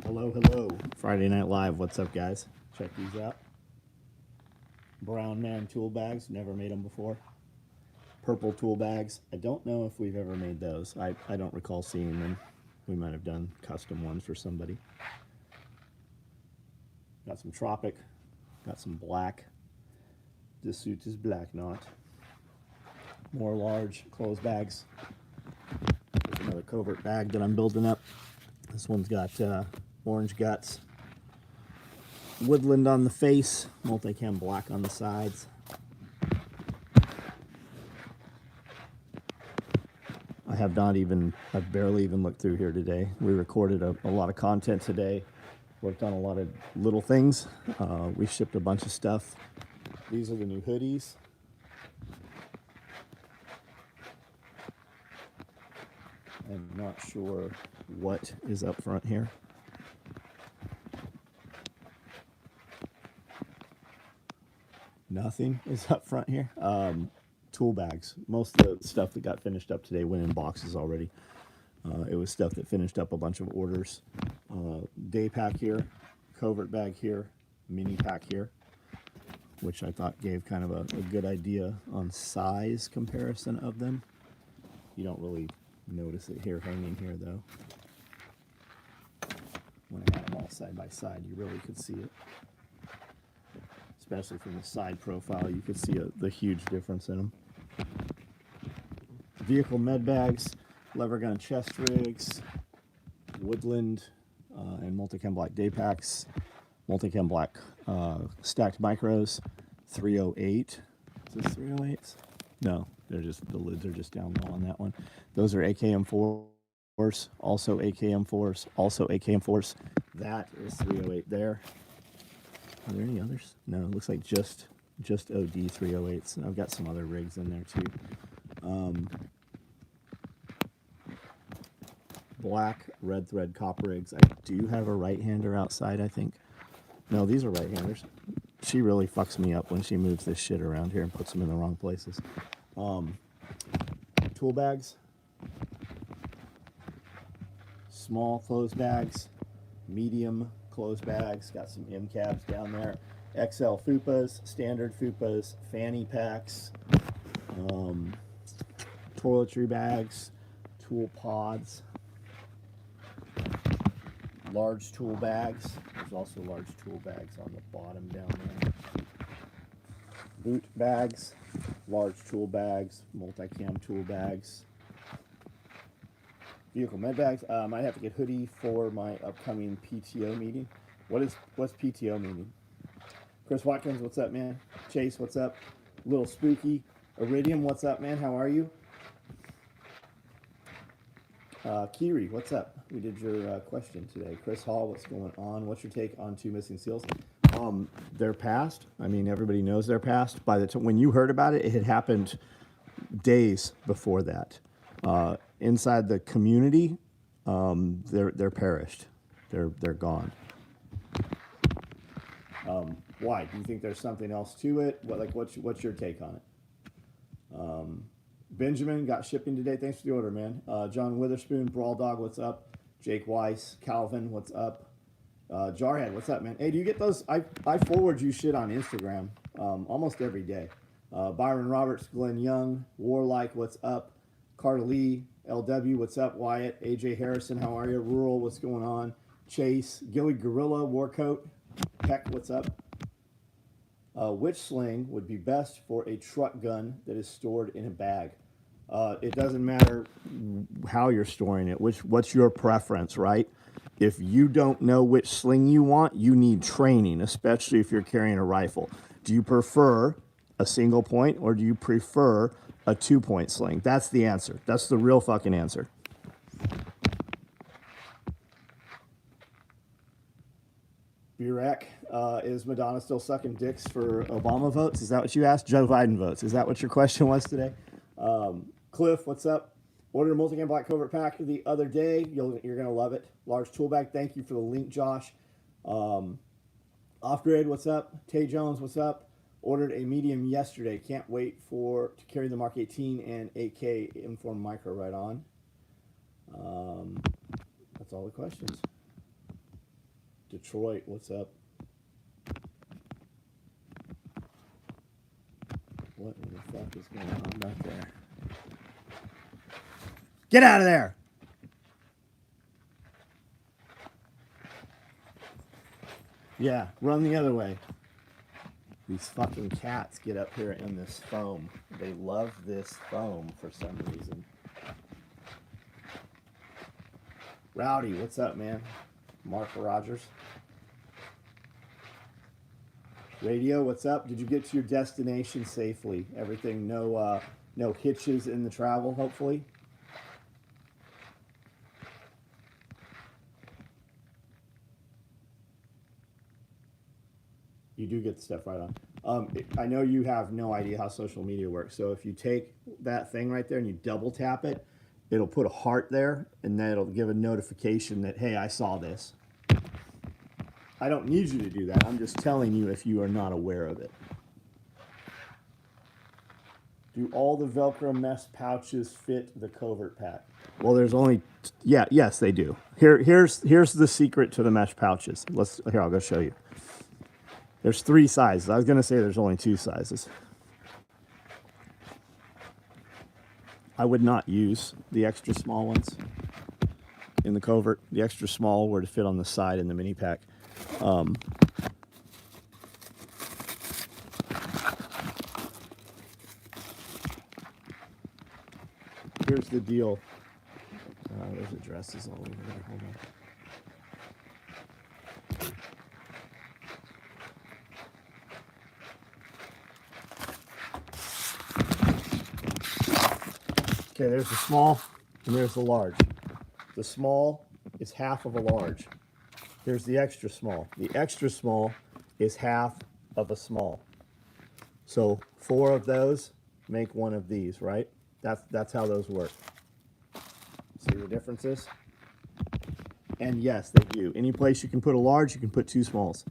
Hello, hello. Friday Night Live. What's up, guys? Check these out. Brown man tool bags. Never made them before. Purple tool bags. I don't know if we've ever made those. I don't recall seeing them. We might have done custom ones for somebody. Got some Tropic. Got some black. This suit is black, not. More large clothes bags. There's another covert bag that I'm building up. This one's got orange guts, woodland on the face, multicam black on the sides. I've barely even looked through here today. We recorded a lot of content today, worked on a lot of little things. We shipped a bunch of stuff. These are the new hoodies. I'm not sure what is up front here. Nothing is up front here. Tool bags. Most of the stuff that got finished up today went in boxes already. It was stuff that finished up a bunch of orders. Day pack here, covert bag here, mini pack here, which I thought gave kind of a good idea on size comparison of them. You don't really notice it here hanging here though. When I had them all side by side, you really could see it. Especially from the side profile, you could see the huge difference in them. Vehicle med bags, lever gun chest rigs, woodland and multicam black day packs, multicam black stacked micros, 308. Is this 308s? No, they're just, the lids are just down low on that one. Those are AKM4s, also AKM4s, also AKM4s. That is 308 there. Are there any others? No, it looks like just OD 308s. I've got some other rigs in there too. Black red thread copper rigs. I do have a right-hander outside, I think. No, these are right-handers. She really fucks me up when she moves this shit around here and puts them in the wrong places. Tool bags. Small clothes bags. Medium clothes bags. Got some M cabs down there. XL fupas, standard fupas, fanny packs, toiletry bags, tool pods, large tool bags. There's also large tool bags on the bottom down there. Boot bags, large tool bags, multicam tool bags. Vehicle med bags. I might have to get hoodie for my upcoming PTO meeting. What's PTO meeting? Chris Watkins, what's up, man? Chase, what's up? Little Spooky. Iridium, what's up, man? How are you? Kiri, what's up? We did your question today. Chris Hall, what's going on? What's your take on 2 missing seals? They're past. I mean, everybody knows they're past. By the time when you heard about it, it had happened days before that. Inside the community, they're perished. They're gone. Why? Do you think there's something else to it? What's your take on it? Benjamin got shipping today. Thanks for the order, man. John Witherspoon, Brawl Dog, what's up? Jake Weiss, Calvin, what's up? Jarhead, what's up, man? Hey, do you get those? I forward you shit on Instagram almost every day. Byron Roberts, Glenn Young, Warlike, what's up? Carter Lee, LW, what's up? Wyatt, AJ Harrison, how are you? Rural, what's going on? Chase, Gilly Gorilla, Warcoat, Peck, what's up? Which sling would be best for a truck gun that is stored in a bag? It doesn't matter how you're storing it. What's your preference, right? If you don't know which sling you want, you need training, especially if you're carrying a rifle. Do you prefer a single point or do you prefer a 2-point sling? That's the answer. That's the real fucking answer. Burek, is Madonna still sucking dicks for Obama votes? Is that what you asked? Joe Biden votes. Is that what your question was today? Cliff, what's up? Ordered a multicam black covert pack the other day. You're going to love it. Large tool bag. Thank you for the link, Josh. Off-grid, what's up? Tay Jones, what's up? Ordered a medium yesterday. Can't wait to carry the Mark 18 and 8K Inform Micro right on. That's all the questions. Detroit, what's up? What in the fuck is going on back there? Get out of there! Yeah, run the other way. These fucking cats get up here in this foam. They love this foam for some reason. Rowdy, what's up, man? Mark Rogers. Radio, what's up? Did you get to your destination safely? Everything, no hitches in the travel, hopefully? You do get the stuff right on. I know you have no idea how social media works. So if you take that thing right there and you double tap it, it'll put a heart there, and then it'll give a notification that, hey, I saw this. I don't need you to do that. I'm just telling you if you are not aware of it. Do all the Velcro mesh pouches fit the covert pack? Well, there's only, yes, they do. Here's the secret to the mesh pouches. Here, I'll go show you. There's 3 sizes. I was going to say there's only 2 sizes. I would not use the extra small ones in the covert. The extra small were to fit on the side in the mini pack. Here's the deal. There's addresses all over there. Hold on. Okay, there's the small and there's the large. The small is half of a large. There's the extra small. The extra small is half of a small. So 4 of those make 1 of these, right? That's how those work. See the differences? And yes, they do. Any place you can put a large, you can put 2 smalls.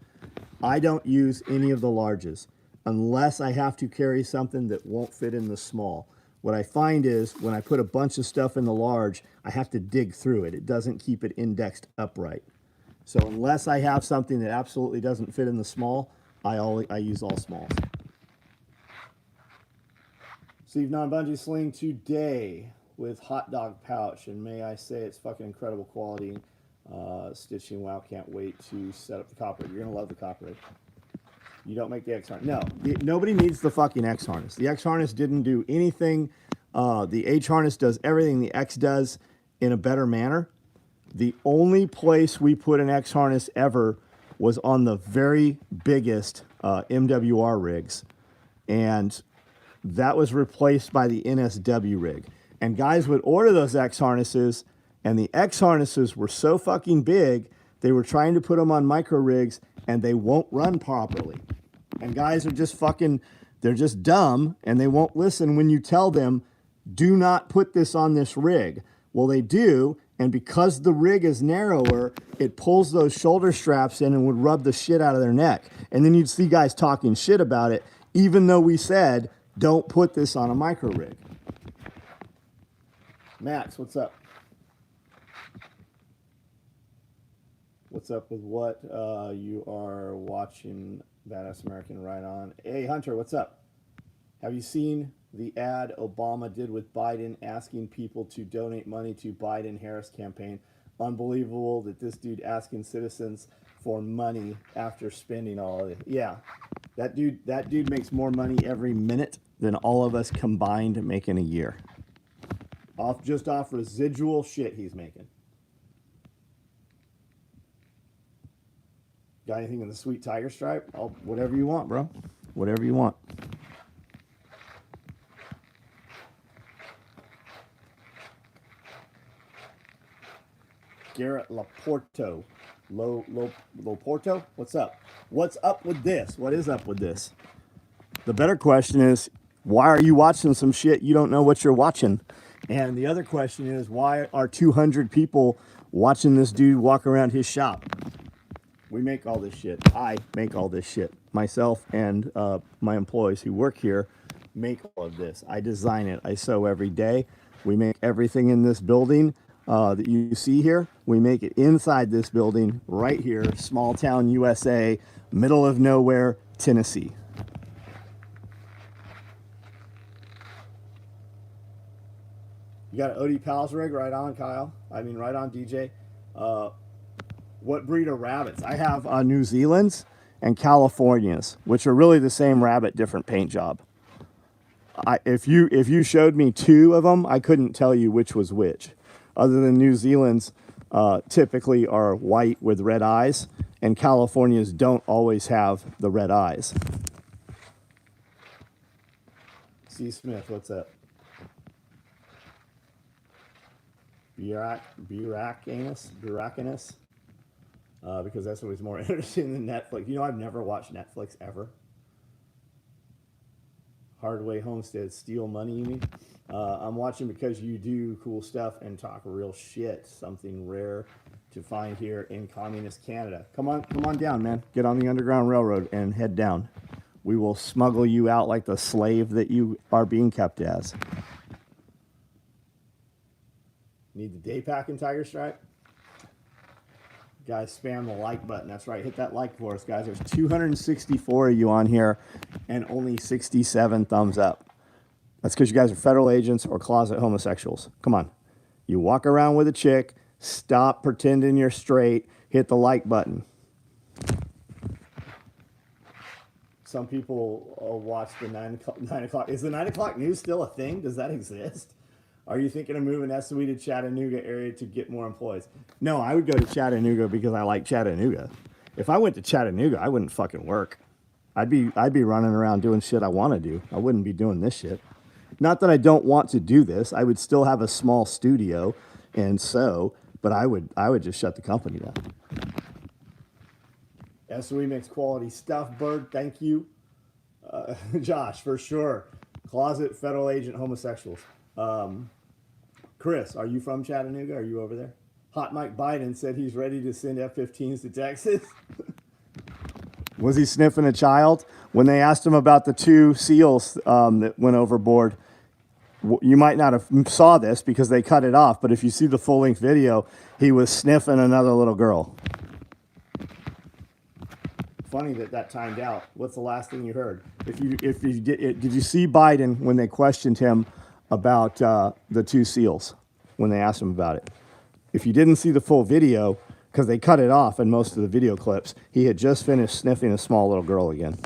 I don't use any of the larges unless I have to carry something that won't fit in the small. What I find is when I put a bunch of stuff in the large, I have to dig through it. It doesn't keep it indexed upright. So unless I have something that absolutely doesn't fit in the small, I use all smalls. Steve Non-Bungee Sling today with hot dog pouch, and may I say it's fucking incredible quality stitching. Wow, can't wait to set up the copper. You're gonna love the copper. You don't make the X harness. No, nobody needs the fucking X harness. The X harness didn't do anything. The H harness does everything the X does in a better manner. The only place we put an X harness ever was on the very biggest MWR rigs. And that was replaced by the NSW rig. And guys would order those X harnesses, and the X harnesses were so fucking big, they were trying to put them on micro rigs, and they won't run properly. And guys are just fucking, they're just dumb, and they won't listen when you tell them, do not put this on this rig. Well, they do, and because the rig is narrower, it pulls those shoulder straps in and would rub the shit out of their neck. And then you'd see guys talking shit about it, even though we said, don't put this on a micro rig. Max, what's up? What's up with what you are watching? Badass American, right on. Hey, Hunter, what's up? Have you seen the ad Obama did with Biden asking people to donate money to Biden-Harris campaign? Unbelievable that this dude asking citizens for money after spending all of it. Yeah, that dude makes more money every minute than all of us combined make in a year. Just off residual shit he's making. Got anything in the sweet tiger stripe? Whatever you want, bro. Whatever you want. Garrett Laporto. Loporto? What's up? What's up with this? What is up with this? The better question is, why are you watching some shit you don't know what you're watching? And the other question is, why are 200 people watching this dude walk around his shop? We make all this shit. I make all this shit. Myself and my employees who work here make all of this. I design it. I sew every day. We make everything in this building. that you see here. We make it inside this building right here, small town USA, middle of nowhere, Tennessee. You got an OD Pals rig, right on, Kyle. I mean, right on, DJ. What breed of rabbits? I have New Zealand's and Californias, which are really the same rabbit, different paint job. If you showed me two of them, I couldn't tell you which was which. Other than New Zealand's typically are white with red eyes, and Californias don't always have the red eyes. C. Smith, what's up? Burakinus? Because that's what was more interesting than Netflix. You know, I've never watched Netflix ever. Hardway Homestead, steal money, you mean? I'm watching because you do cool stuff and talk real shit. Something rare to find here in communist Canada. Come on down, man. Get on the Underground Railroad and head down. We will smuggle you out like the slave that you are being kept as. Need the day pack and Tiger Stripe? Guys, spam the like button. That's right. Hit that like for us, guys. There's 264 of you on here and only 67 thumbs up. That's because you guys are federal agents or closet homosexuals. Come on. You walk around with a chick. Stop pretending you're straight. Hit the like button. Some people watch the 9 o'clock. Is the 9 o'clock news still a thing? Does that exist? Are you thinking of moving SOE to Chattanooga area to get more employees? No, I would go to Chattanooga because I like Chattanooga. If I went to Chattanooga, I wouldn't fucking work. I'd be running around doing shit I want to do. I wouldn't be doing this shit. Not that I don't want to do this. I would still have a small studio and sew, but I would just shut the company down. SOE makes quality stuff, Bird. Thank you. Josh, for sure. Closet federal agent homosexuals. Chris, are you from Chattanooga? Are you over there? Hot Mike Biden said he's ready to send F-15s to Texas. Was he sniffing a child? When they asked him about the 2 SEALs that went overboard, you might not have saw this because they cut it off, but if you see the full-length video, he was sniffing another little girl. Funny that timed out. What's the last thing you heard? Did you see Biden when they questioned him about the 2 SEALs when they asked him about it? If you didn't see the full video, because they cut it off in most of the video clips, he had just finished sniffing a small little girl again.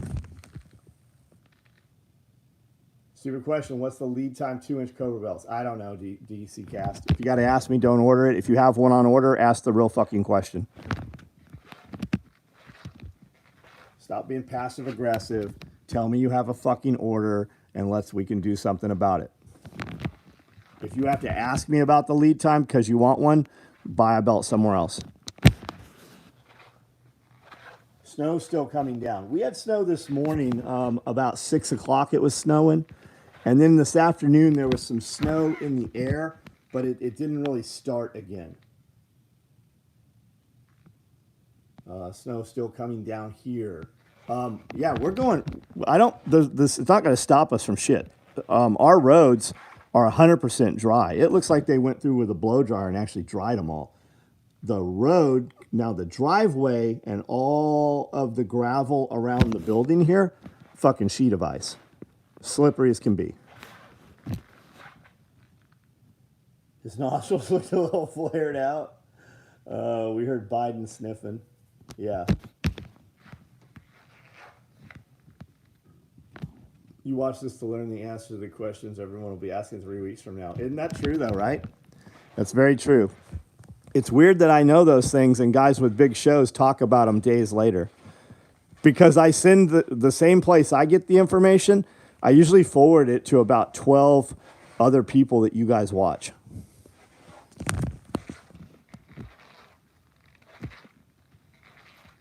Stupid question, what's the lead time 2-inch Cobra belts? I don't know, DC Cast. If you got to ask me, don't order it. If you have one on order, ask the real fucking question. Stop being passive aggressive. Tell me you have a fucking order and we can do something about it. If you have to ask me about the lead time because you want one, buy a belt somewhere else. Snow's still coming down. We had snow this morning, about 6 o'clock it was snowing. And then this afternoon there was some snow in the air, but it didn't really start again. Snow still coming down here. Yeah, we're going, it's not going to stop us from shit. Our roads are 100% dry. It looks like they went through with a blow dryer and actually dried them all. The road, now the driveway and all of the gravel around the building here, fucking sheet of ice. Slippery as can be. His nostrils looked a little flared out. We heard Biden sniffing. Yeah. You watch this to learn the answer to the questions everyone will be asking 3 weeks from now. Isn't that true, though, right? That's very true. It's weird that I know those things and guys with big shows talk about them days later. Because I send the same place I get the information, I usually forward it to about 12 other people that you guys watch.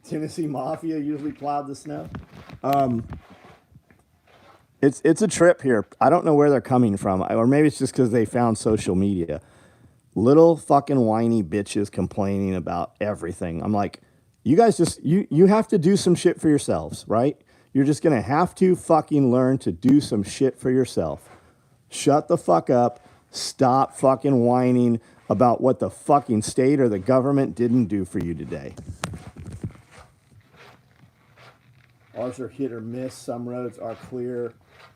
Tennessee Mafia usually plowed the snow. It's a trip here. I don't know where they're coming from. Or maybe it's just because they found social media. Little fucking whiny bitches complaining about everything. I'm like, you guys just, you have to do some shit for yourselves, right? You're just going to have to fucking learn to do some shit for yourself. Shut the fuck up. Stop fucking whining about what the fucking state or the government didn't do for you today. Ours are hit or miss. Some roads are clear,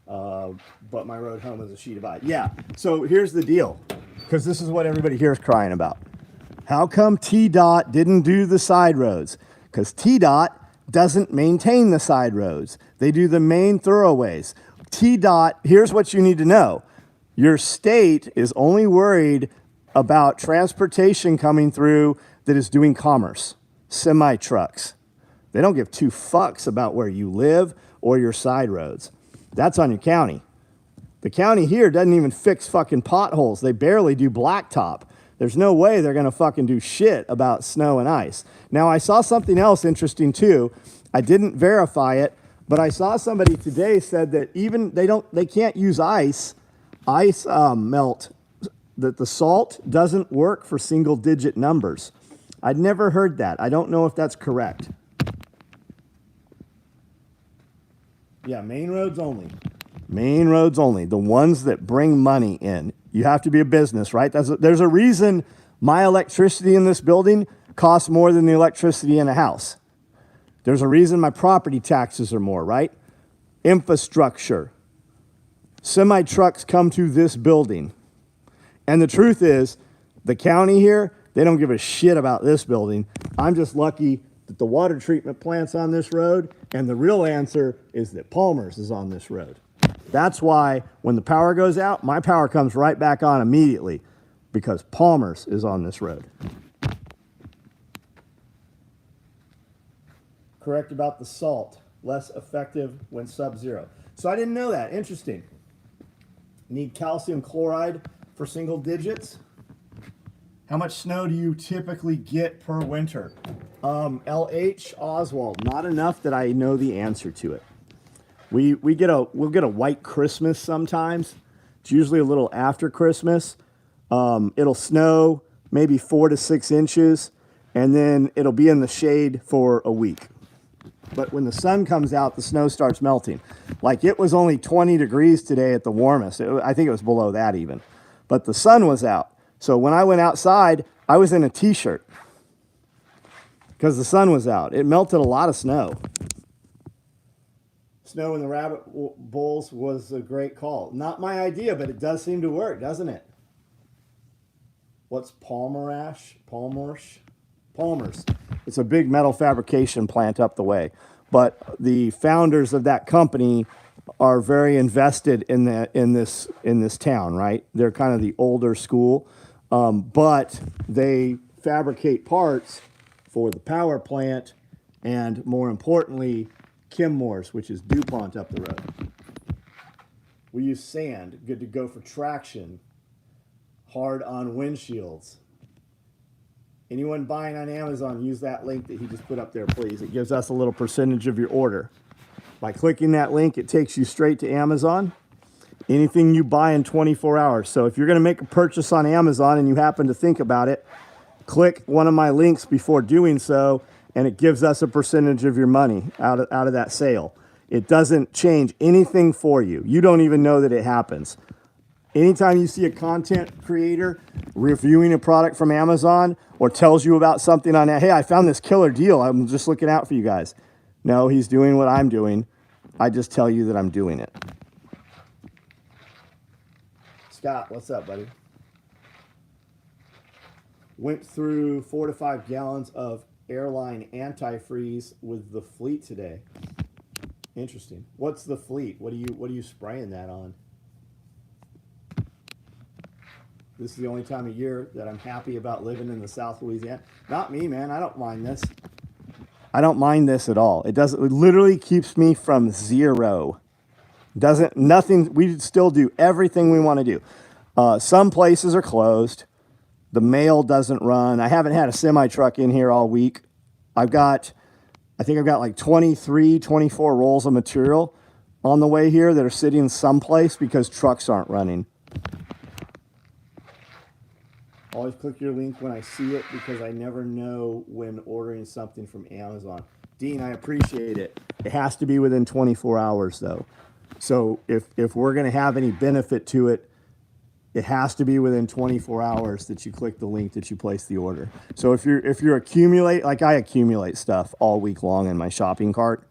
but my road home is a sheet of ice. Yeah, so here's the deal, because this is what everybody here is crying about. How come TDOT didn't do the side roads? Because TDOT doesn't maintain the side roads. They do the main thoroughways. TDOT, here's what you need to know. Your state is only worried about transportation coming through that is doing commerce, semi-trucks. They don't give two fucks about where you live or your side roads. That's on your county. The county here doesn't even fix fucking potholes. They barely do blacktop. There's no way they're going to fucking do shit about snow and ice. Now, I saw something else interesting too. I didn't verify it, but I saw somebody today said that even they can't use ice melt, that the salt doesn't work for single digit numbers. I'd never heard that. I don't know if that's correct. Yeah, main roads only. Main roads only. The ones that bring money in. You have to be a business, right? There's a reason my electricity in this building costs more than the electricity in a house. There's a reason my property taxes are more, right? Infrastructure. Semi-trucks come to this building. And the truth is, the county here, they don't give a shit about this building. I'm just lucky that the water treatment plant's on this road, and the real answer is that Palmer's is on this road. That's why when the power goes out, my power comes right back on immediately, because Palmer's is on this road. Correct about the salt. Less effective when sub-zero. So I didn't know that. Interesting. Need calcium chloride for single digits. How much snow do you typically get per winter? LH Oswald, not enough that I know the answer to it. We'll get a white Christmas sometimes. It's usually a little after Christmas. It'll snow maybe 4 to 6 inches, and then it'll be in the shade for a week. But when the sun comes out, the snow starts melting. Like, it was only 20 degrees today at the warmest. I think it was below that even. But the sun was out. So when I went outside, I was in a t-shirt because the sun was out. It melted a lot of snow. Snow in the rabbit bowls was a great call. Not my idea, but it does seem to work, doesn't it? What's Palmer's? It's a big metal fabrication plant up the way. But the founders of that company are very invested in this town, right? They're kind of the older school, but they fabricate parts for the power plant and, more importantly, Kenmore's, which is DuPont up the road. We use sand, good to go for traction, hard on windshields. Anyone buying on Amazon, use that link that he just put up there, please. It gives us a little percentage of your order. By clicking that link, it takes you straight to Amazon. Anything you buy in 24 hours. So if you're going to make a purchase on Amazon and you happen to think about it, click one of my links before doing so, and it gives us a percentage of your money out of that sale. It doesn't change anything for you. You don't even know that it happens. Anytime you see a content creator reviewing a product from Amazon or tells you about something on that, hey, I found this killer deal, I'm just looking out for you guys. No, he's doing what I'm doing. I just tell you that I'm doing it. Scott, what's up, buddy? Went through 4 to 5 gallons of airline antifreeze with the fleet today. Interesting. What's the fleet? What are you spraying that on? This is the only time of year that I'm happy about living in the South Louisiana. Not me, man. I don't mind this. I don't mind this at all. It literally keeps me from zero. Nothing. We still do everything we want to do. Some places are closed. The mail doesn't run. I haven't had a semi truck in here all week. I think I've got like 23, 24 rolls of material on the way here that are sitting someplace because trucks aren't running. Always click your link when I see it because I never know when ordering something from Amazon. Dean, I appreciate it. It has to be within 24 hours though. So if we're going to have any benefit to it, It has to be within 24 hours that you click the link that you place the order. So if you're accumulate, like I accumulate stuff all week long in my shopping cart,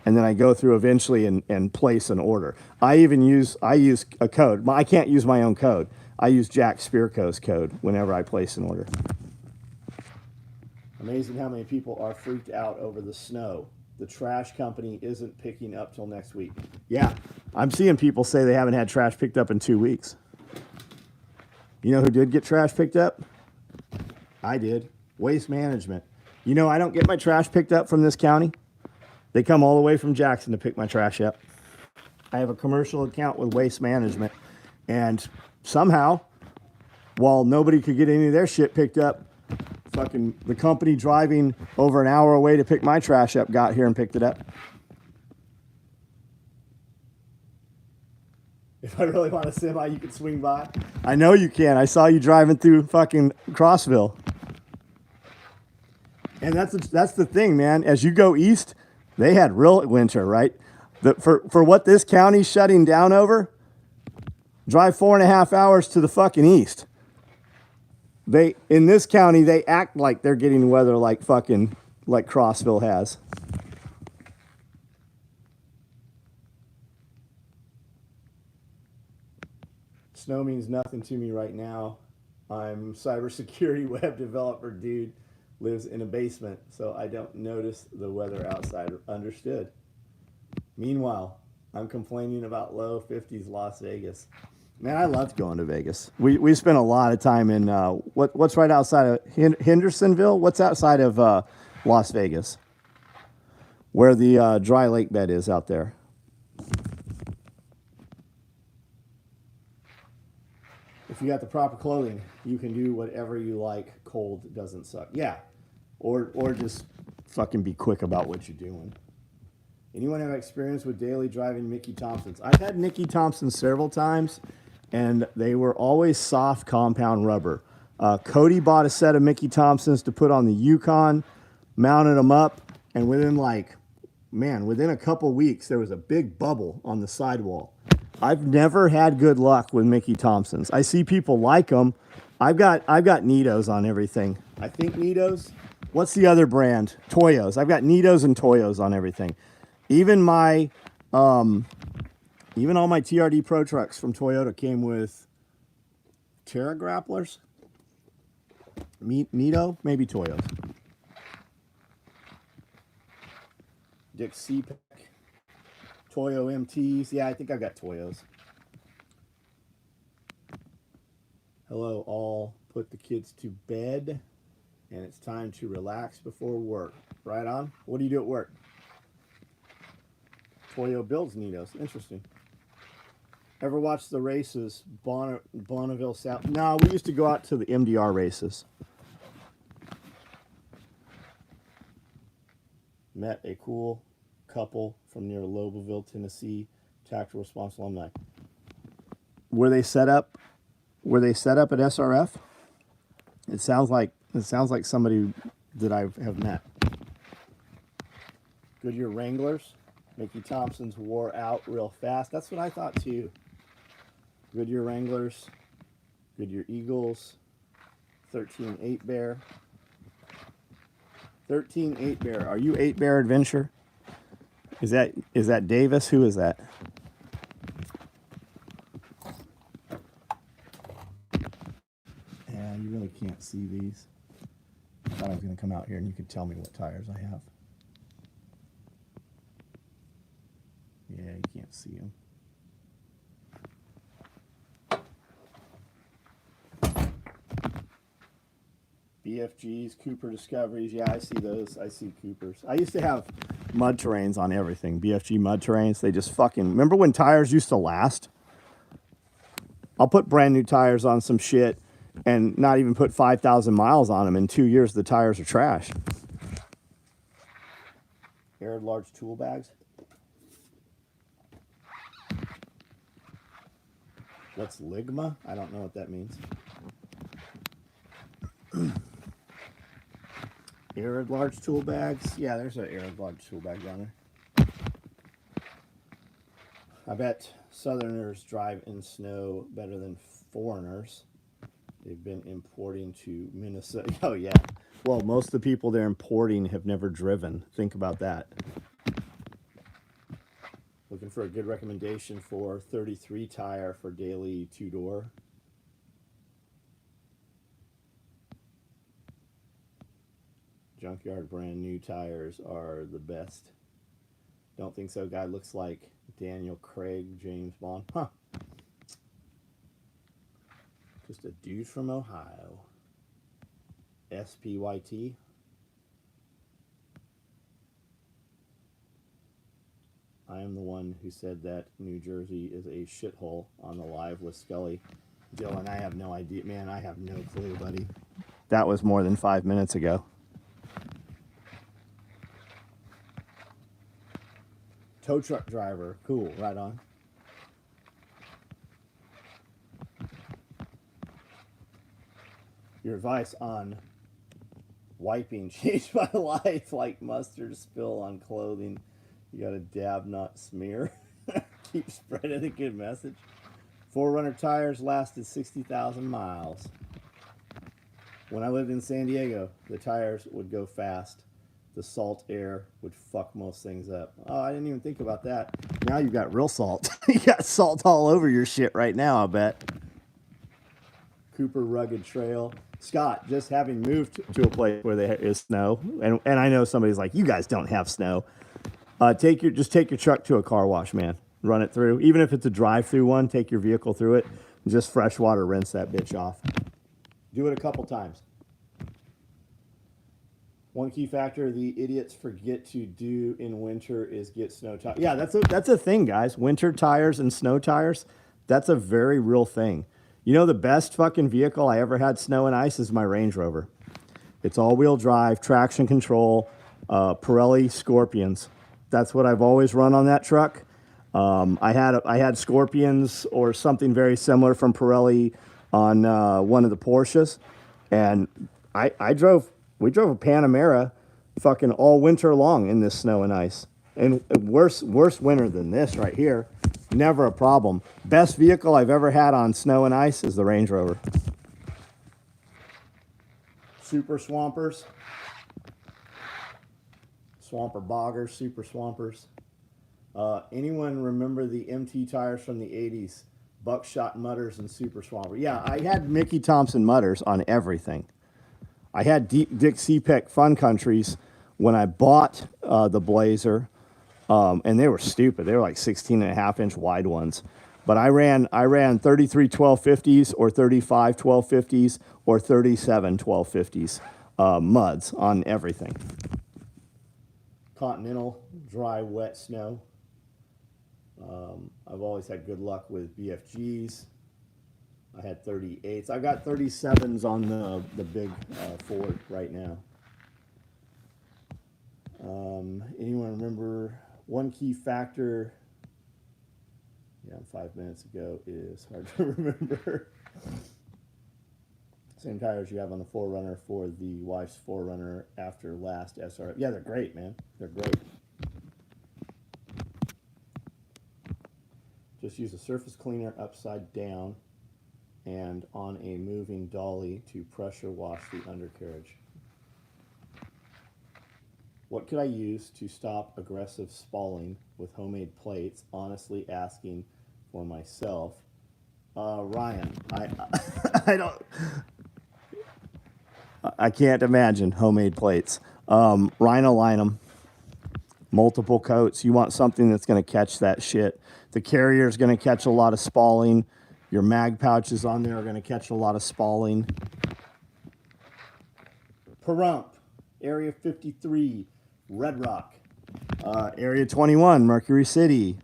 and then I go through eventually and place an order. I use a code. I can't use my own code. I use Jack Spirko's code whenever I place an order. Amazing how many people are freaked out over the snow. The trash company isn't picking up till next week. Yeah, I'm seeing people say they haven't had trash picked up in 2 weeks. You know who did get trash picked up? I did. Waste Management. You know I don't get my trash picked up from this county. They come all the way from Jackson to pick my trash up. I have a commercial account with Waste Management, and somehow, while nobody could get any of their shit picked up, fucking the company driving over an hour away to pick my trash up got here and picked it up. If I really want a semi, you can swing by. I know you can. I saw you driving through fucking Crossville. And that's the thing, man. As you go east, they had real winter, right? For what this county's shutting down over, drive 4.5 hours to the fucking east. In this county, they act like they're getting weather like Crossville has. Snow means nothing to me right now. I'm cybersecurity web developer dude, lives in a basement, so I don't notice the weather outside. Understood. Meanwhile, I'm complaining about low 50s Las Vegas. Man, I loved going to Vegas. We spent a lot of time in what's right outside of Hendersonville. What's outside of Las Vegas, where the dry lake bed is out there. If you got the proper clothing, you can do whatever you like. Cold doesn't suck. Yeah, or just fucking be quick about what you're doing. Anyone have experience with daily driving Mickey Thompsons? I've had Mickey Thompsons several times, and they were always soft compound rubber. Cody bought a set of Mickey Thompsons to put on the Yukon, mounted them up, and within a couple weeks, there was a big bubble on the sidewall. I've never had good luck with Mickey Thompsons. I see people like them. I've got Nitos on everything. I think Nitos. What's the other brand? Toyos. I've got Nitos and Toyos on everything. Even all my TRD Pro trucks from Toyota came with Terra grapplers. Nito, maybe Toyos. Dick CPAC. Toyo MTs. Yeah, I think I've got Toyos. Hello, all. Put the kids to bed, and it's time to relax before work. Right on. What do you do at work? Toyo builds Nitos. Interesting. Ever watch the races? Bonneville South? No, we used to go out to the MDR races. Met a cool couple from near Lobeville, Tennessee, Tactical Response alumni. Were they set up at SRF? It sounds like somebody that I have met. Goodyear Wranglers. Mickey Thompson's wore out real fast. That's what I thought too. Goodyear Wranglers, Goodyear Eagles, 13 8 Bear. 13 8 Bear. Are you 8 Bear Adventure? Is that Davis? Who is that? Yeah, you really can't see these. I thought I was going to come out here and you could tell me what tires I have. Yeah, you can't see them. BFGs, Cooper Discoveries. Yeah, I see those. I see Coopers. I used to have mud terrains on everything. BFG mud terrains. They just fucking... Remember when tires used to last? I'll put brand new tires on some shit and not even put 5,000 miles on them. In 2 years, the tires are trash. Aired large tool bags. What's Ligma? I don't know what that means. Arid large tool bags. Yeah, there's an arid large tool bag down there. I bet Southerners drive in snow better than foreigners. They've been importing to Minnesota. Oh, yeah. Well, most of the people they're importing have never driven. Think about that. Looking for a good recommendation for 33 tire for daily two-door. Junkyard brand new tires are the best. Don't think so. Guy looks like Daniel Craig, James Bond. Huh. Just a dude from Ohio. SPYT. I am the one who said that New Jersey is a shithole on the live with Scully. Dylan, I have no idea. Man, I have no clue, buddy. That was more than 5 minutes ago. Tow truck driver. Cool. Right on. Your advice on wiping changed my life, like mustard spill on clothing. You got to dab, not smear. Keep spreading a good message. 4Runner tires lasted 60,000 miles. When I lived in San Diego, the tires would go fast. The salt air would fuck most things up. Oh, I didn't even think about that. Now you've got real salt. You got salt all over your shit right now, I bet. Cooper Rugged Trail. Scott, just having moved to a place where there is snow, and I know somebody's like, you guys don't have snow. Just take your truck to a car wash, man. Run it through. Even if it's a drive-through one, take your vehicle through it. And just fresh water rinse that bitch off. Do it a couple times. One key factor the idiots forget to do in winter is get snow tires. Yeah, that's a thing, guys. Winter tires and snow tires, that's a very real thing. You know, the best fucking vehicle I ever had snow and ice is my Range Rover. It's all-wheel drive, traction control, Pirelli Scorpions. That's what I've always run on that truck. I had Scorpions or something very similar from Pirelli on one of the Porsches, and we drove a Panamera fucking all winter long in this snow and ice. And worse winter than this right here. Never a problem. Best vehicle I've ever had on snow and ice is the Range Rover. Super Swampers. Swamper Boggers, Super Swampers. Anyone remember the MT tires from the 80s? Buckshot Mutters and Super Swamper. Yeah, I had Mickey Thompson Mutters on everything. I had Dick CPEC Fun Countries when I bought the Blazer, and they were stupid. They were like 16.5-inch wide ones. But I ran 33 1250s or 35 1250s or 37 1250s muds on everything. Continental, dry, wet snow. I've always had good luck with BFGs. I had 38s. I got 37s on the big Ford right now. Anyone remember one key factor? Yeah, 5 minutes ago is hard to remember. Same tires you have on the 4Runner for the wife's 4Runner after last SRF. Yeah, they're great, man. They're great. Just use a surface cleaner upside down and on a moving dolly to pressure wash the undercarriage. What could I use to stop aggressive spalling with homemade plates? Honestly asking for myself. Ryan, I can't imagine homemade plates. Rhino-line multiple coats. You want something that's going to catch that shit. The carrier is going to catch a lot of spalling. Your mag pouches on there are going to catch a lot of spalling. Pahrump, Area 53, Red Rock, Area 21, Mercury City.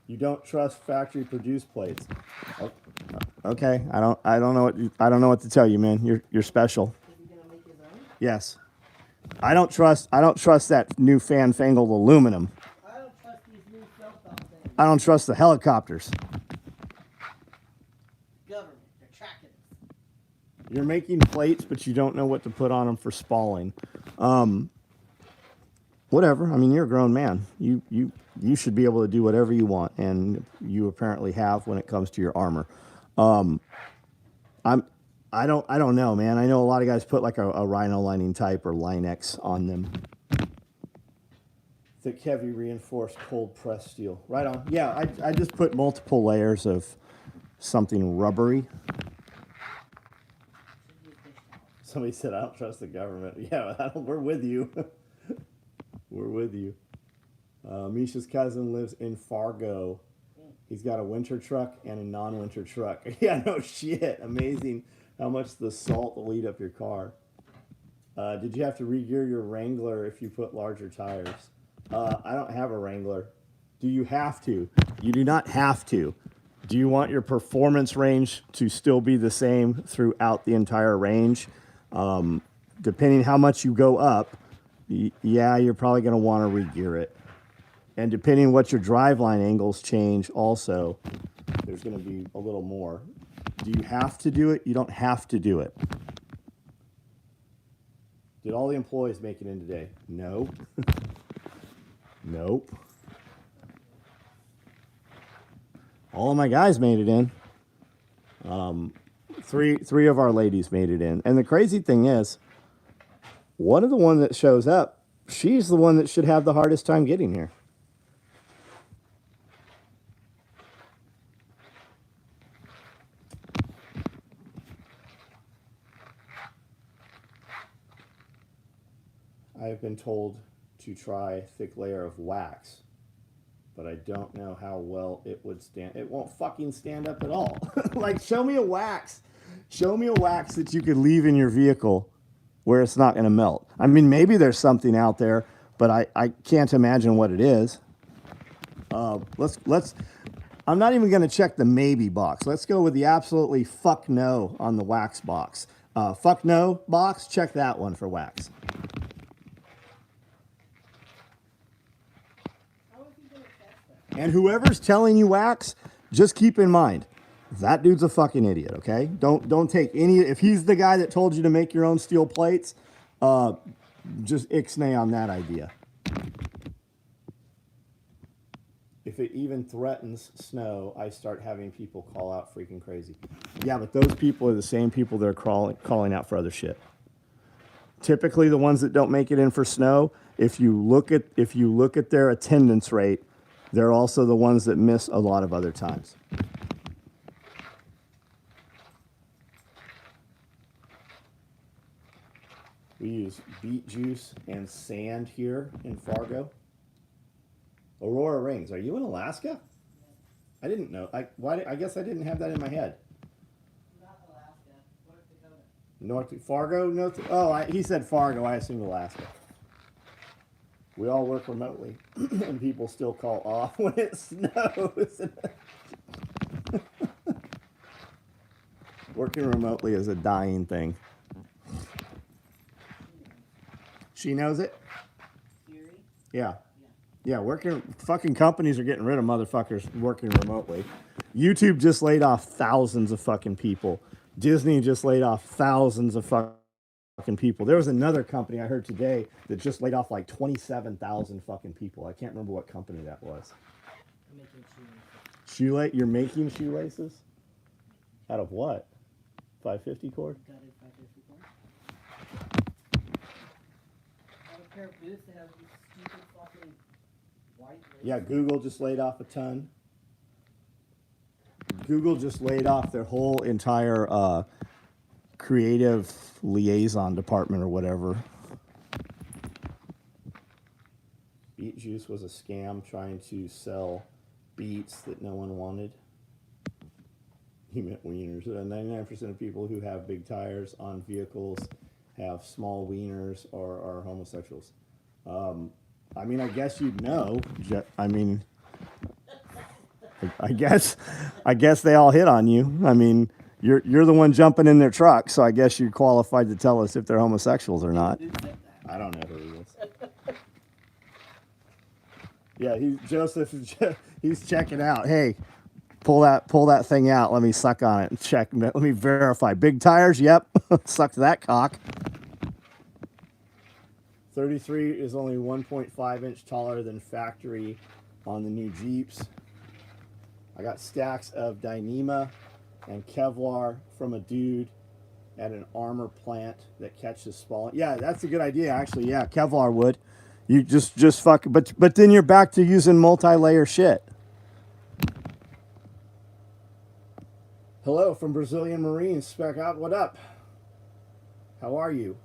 You don't trust factory produced plates. Okay, I don't know what to tell you, man. You're special. Is he gonna make his own? Yes. I don't trust that new fanfangled aluminum. I don't trust these new self-help things. I don't trust the helicopters. Government, they're tracking us. You're making plates, but you don't know what to put on them for spalling. whatever. I mean, you're a grown man. You should be able to do whatever you want, and you apparently have when it comes to your armor. I don't know, man. I know a lot of guys put like a rhino lining type or Line-X on them. Thick, heavy, reinforced, cold pressed steel. Right on. Yeah, I just put multiple layers of something rubbery. Somebody said, I don't trust the government. Yeah, we're with you. We're with you. Misha's cousin lives in Fargo. He's got a winter truck and a non-winter truck. Yeah, no shit. Amazing how much the salt will eat up your car. Did you have to re-gear your Wrangler if you put larger tires? I don't have a Wrangler. Do you have to? You do not have to. Do you want your performance range to still be the same throughout the entire range? Depending how much you go up, yeah, you're probably going to want to re-gear it. And depending what your driveline angles change also, there's going to be a little more. Do you have to do it? You don't have to do it. Did all the employees make it in today? No. Nope. All of my guys made it in. Three of our ladies made it in. And the crazy thing is, one of the one that shows up, she's the one that should have the hardest time getting here. I have been told to try a thick layer of wax, but I don't know how well it would stand. It won't fucking stand up at all. Like, show me a wax. Show me a wax that you could leave in your vehicle where it's not going to melt. I mean, maybe there's something out there, but I can't imagine what it is. Let's. I'm not even going to check the maybe box. Let's go with the absolutely fuck no on the wax box. Fuck no box. Check that one for wax. And whoever's telling you wax, just keep in mind, that dude's a fucking idiot, okay? Don't take any, if he's the guy that told you to make your own steel plates, just ixnay on that idea. If it even threatens snow, I start having people call out freaking crazy. Yeah, but those people are the same people that are calling out for other shit. Typically, the ones that don't make it in for snow, if you look at their attendance rate, they're also the ones that miss a lot of other times. We use beet juice and sand here in Fargo. Aurora Rings. Are you in Alaska? I didn't know. I guess I didn't have that in my head. Not Alaska. North Dakota. North Fargo? He said Fargo. I assumed Alaska. We all work remotely, and people still call off when it snows. Working remotely is a dying thing. She knows it? Siri? Yeah. Yeah, fucking companies are getting rid of motherfuckers working remotely. YouTube just laid off thousands of fucking people. Disney just laid off thousands of fucking people. There was another company I heard today that just laid off like 27,000 fucking people. I can't remember what company that was. I'm making shoelaces. You're making shoelaces? Out of what? 550 cord? Got it, 550 cord. I have a pair of boots that have these stupid fucking white laces. Yeah, Google just laid off a ton. Google just laid off their whole entire creative liaison department or whatever. Beet juice was a scam trying to sell beets that no one wanted. He meant wieners. 99% of people who have big tires on vehicles have small wieners or are homosexuals. I mean, I guess you'd know. I mean, I guess they all hit on you. I mean, you're the one jumping in their truck, so I guess you're qualified to tell us if they're homosexuals or not. I don't know who he is. Yeah, Joseph. He's checking out. Hey, pull that thing out. Let me suck on it and check. Let me verify. Big tires. Yep. Suck that cock. 33 is only 1.5 inch taller than factory on the new Jeeps. I got stacks of Dyneema and Kevlar from a dude at an armor plant that catches spalling. Yeah, that's a good idea, actually. Yeah, Kevlar would. You just fuck, but then you're back to using multi-layer shit. Hello from Brazilian Marines. Spec out. What up? How are you?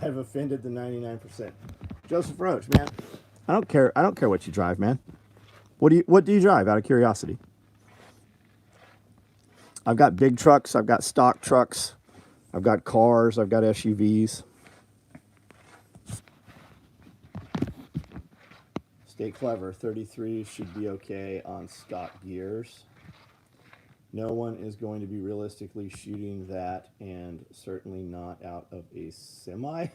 I have offended the 99%. Joseph Roach, man. I don't care what you drive, man. What do you drive out of curiosity? I've got big trucks, I've got stock trucks, I've got cars, I've got SUVs. Stay clever. 33 should be okay on stock gears. No one is going to be realistically shooting that, and certainly not out of a semi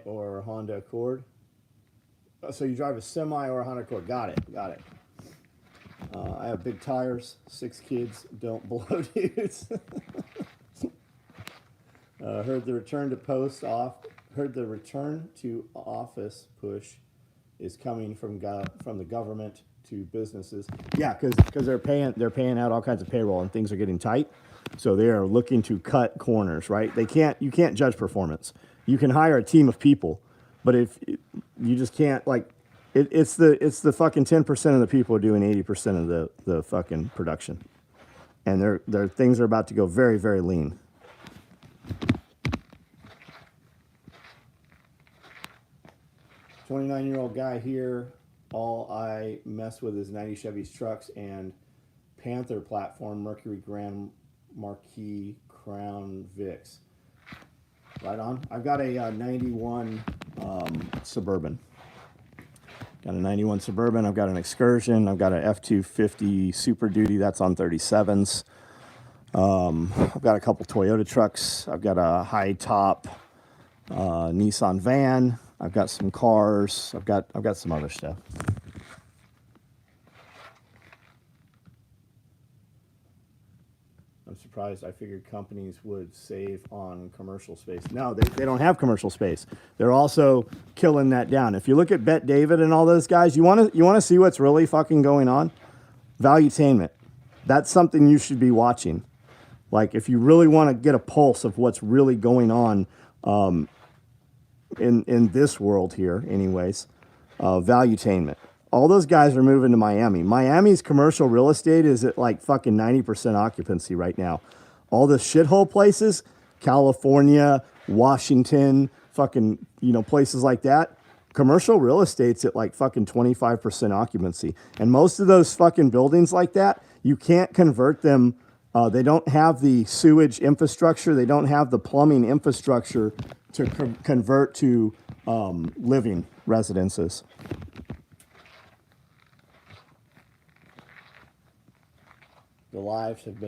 or Honda Accord. So you drive a semi or a Honda Accord. Got it. I have big tires, 6 kids, don't blow dudes. Heard the return to office push is coming from the government to businesses. Yeah, because they're paying out all kinds of payroll and things are getting tight. So they are looking to cut corners, right? You can't judge performance. You can hire a team of people, but if you just can't, like, it's the fucking 10% of the people are doing 80% of the fucking production, and their things are about to go very, very lean. "29-year-old guy here. All I mess with is 90 Chevy's trucks and Panther platform, Mercury Grand Marquis, Crown Vics." Right on. I've got a 91 Suburban. Got a 91 Suburban. I've got an Excursion. I've got an F-250 Super Duty. That's on 37s. I've got a couple Toyota trucks. I've got a high top Nissan van. I've got some cars. I've got some other stuff. I'm surprised. I figured companies would save on commercial space. No, they don't have commercial space. They're also killing that down. If you look at Bet David and all those guys, you want to see what's really fucking going on? Valuetainment. That's something you should be watching. Like, if you really want to get a pulse of what's really going on in this world here, anyways, valuetainment. All those guys are moving to Miami. Miami's commercial real estate is at like fucking 90% occupancy right now. All the shithole places, California, Washington, fucking, places like that, commercial real estate's at like fucking 25% occupancy. And most of those fucking buildings like that, you can't convert them. They don't have the sewage infrastructure. They don't have the plumbing infrastructure to convert to living residences. The lives have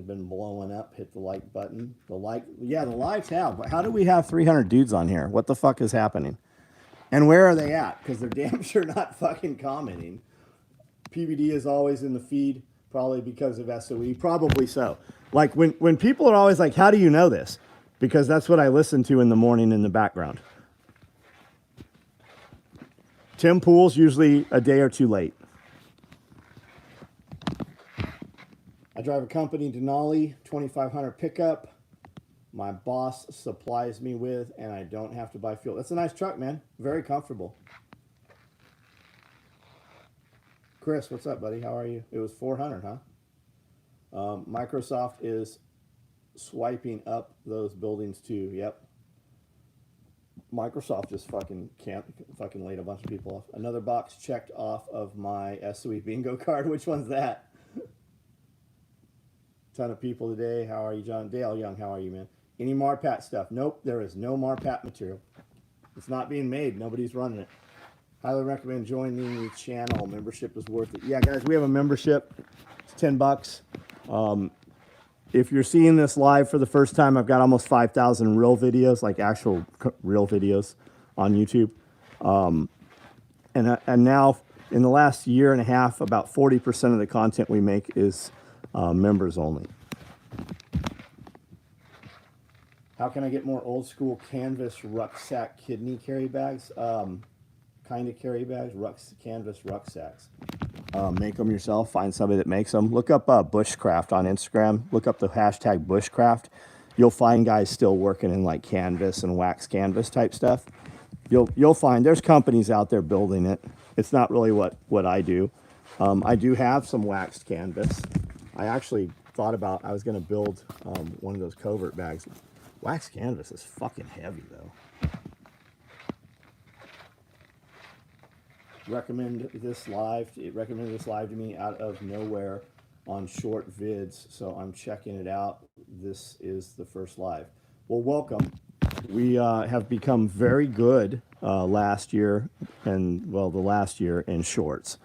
been blowing up. Hit the like button. The lives have. But how do we have 300 dudes on here? What the fuck is happening? And where are they at? Because they're damn sure not fucking commenting. PBD is always in the feed, probably because of SOE. Probably so. Like when people are always like, "How do you know this?" Because that's what I listen to in the morning in the background. Tim Pool's usually a day or two late. I drive a company Denali 2500 pickup. My boss supplies me with, and I don't have to buy fuel. That's a nice truck, man. Very comfortable. Chris, what's up, buddy? How are you? It was 400, huh? Microsoft is swiping up those buildings too. Yep. Microsoft just fucking laid a bunch of people off. Another box checked off of my SOE bingo card. Which one's that? Ton of people today. How are you, John? Dale Young, how are you, man? Any Marpat stuff? Nope, there is no Marpat material. It's not being made. Nobody's running it. Highly recommend joining the channel. Membership is worth it. Yeah, guys, we have a membership. It's $10. If you're seeing this live for the first time, I've got almost 5,000 real videos, like actual real videos on YouTube. And now, in the last year and a half, about 40% of the content we make is members only. How can I get more old school canvas rucksack kidney carry bags? Kind of carry bags, canvas rucksacks. Make them yourself. Find somebody that makes them. Look up bushcraft on Instagram. Look up the hashtag bushcraft. You'll find guys still working in like canvas and wax canvas type stuff. You'll find there's companies out there building it. It's not really what I do. I do have some waxed canvas. I actually thought about I was going to build one of those covert bags. Waxed canvas is fucking heavy though. Recommended this live to me out of nowhere on short vids, so I'm checking it out. This is the first live. Well, welcome. We have become very good last year and the last year in shorts.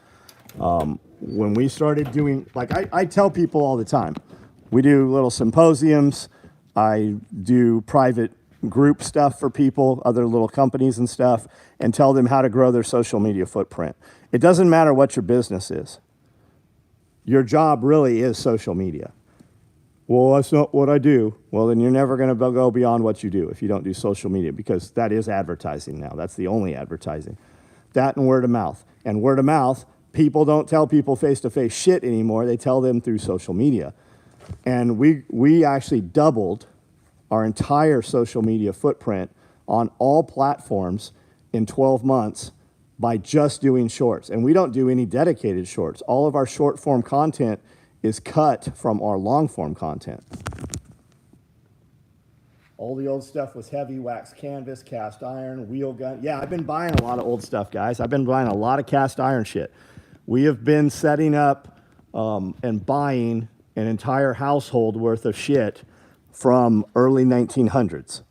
When we started doing, like I tell people all the time, we do little symposiums. I do private group stuff for people, other little companies and stuff, and tell them how to grow their social media footprint. It doesn't matter what your business is. Your job really is social media. Well, that's not what I do. Well, then you're never going to go beyond what you do if you don't do social media, because that is advertising now. That's the only advertising. That and word of mouth. And word of mouth, people don't tell people face-to-face shit anymore. They tell them through social media. And we actually doubled our entire social media footprint on all platforms in 12 months by just doing shorts. And we don't do any dedicated shorts. All of our short form content is cut from our long form content. All the old stuff was heavy, wax canvas, cast iron, wheel gun. Yeah, I've been buying a lot of old stuff, guys. I've been buying a lot of cast iron shit. We have been setting up and buying an entire household worth of shit from early 1900s.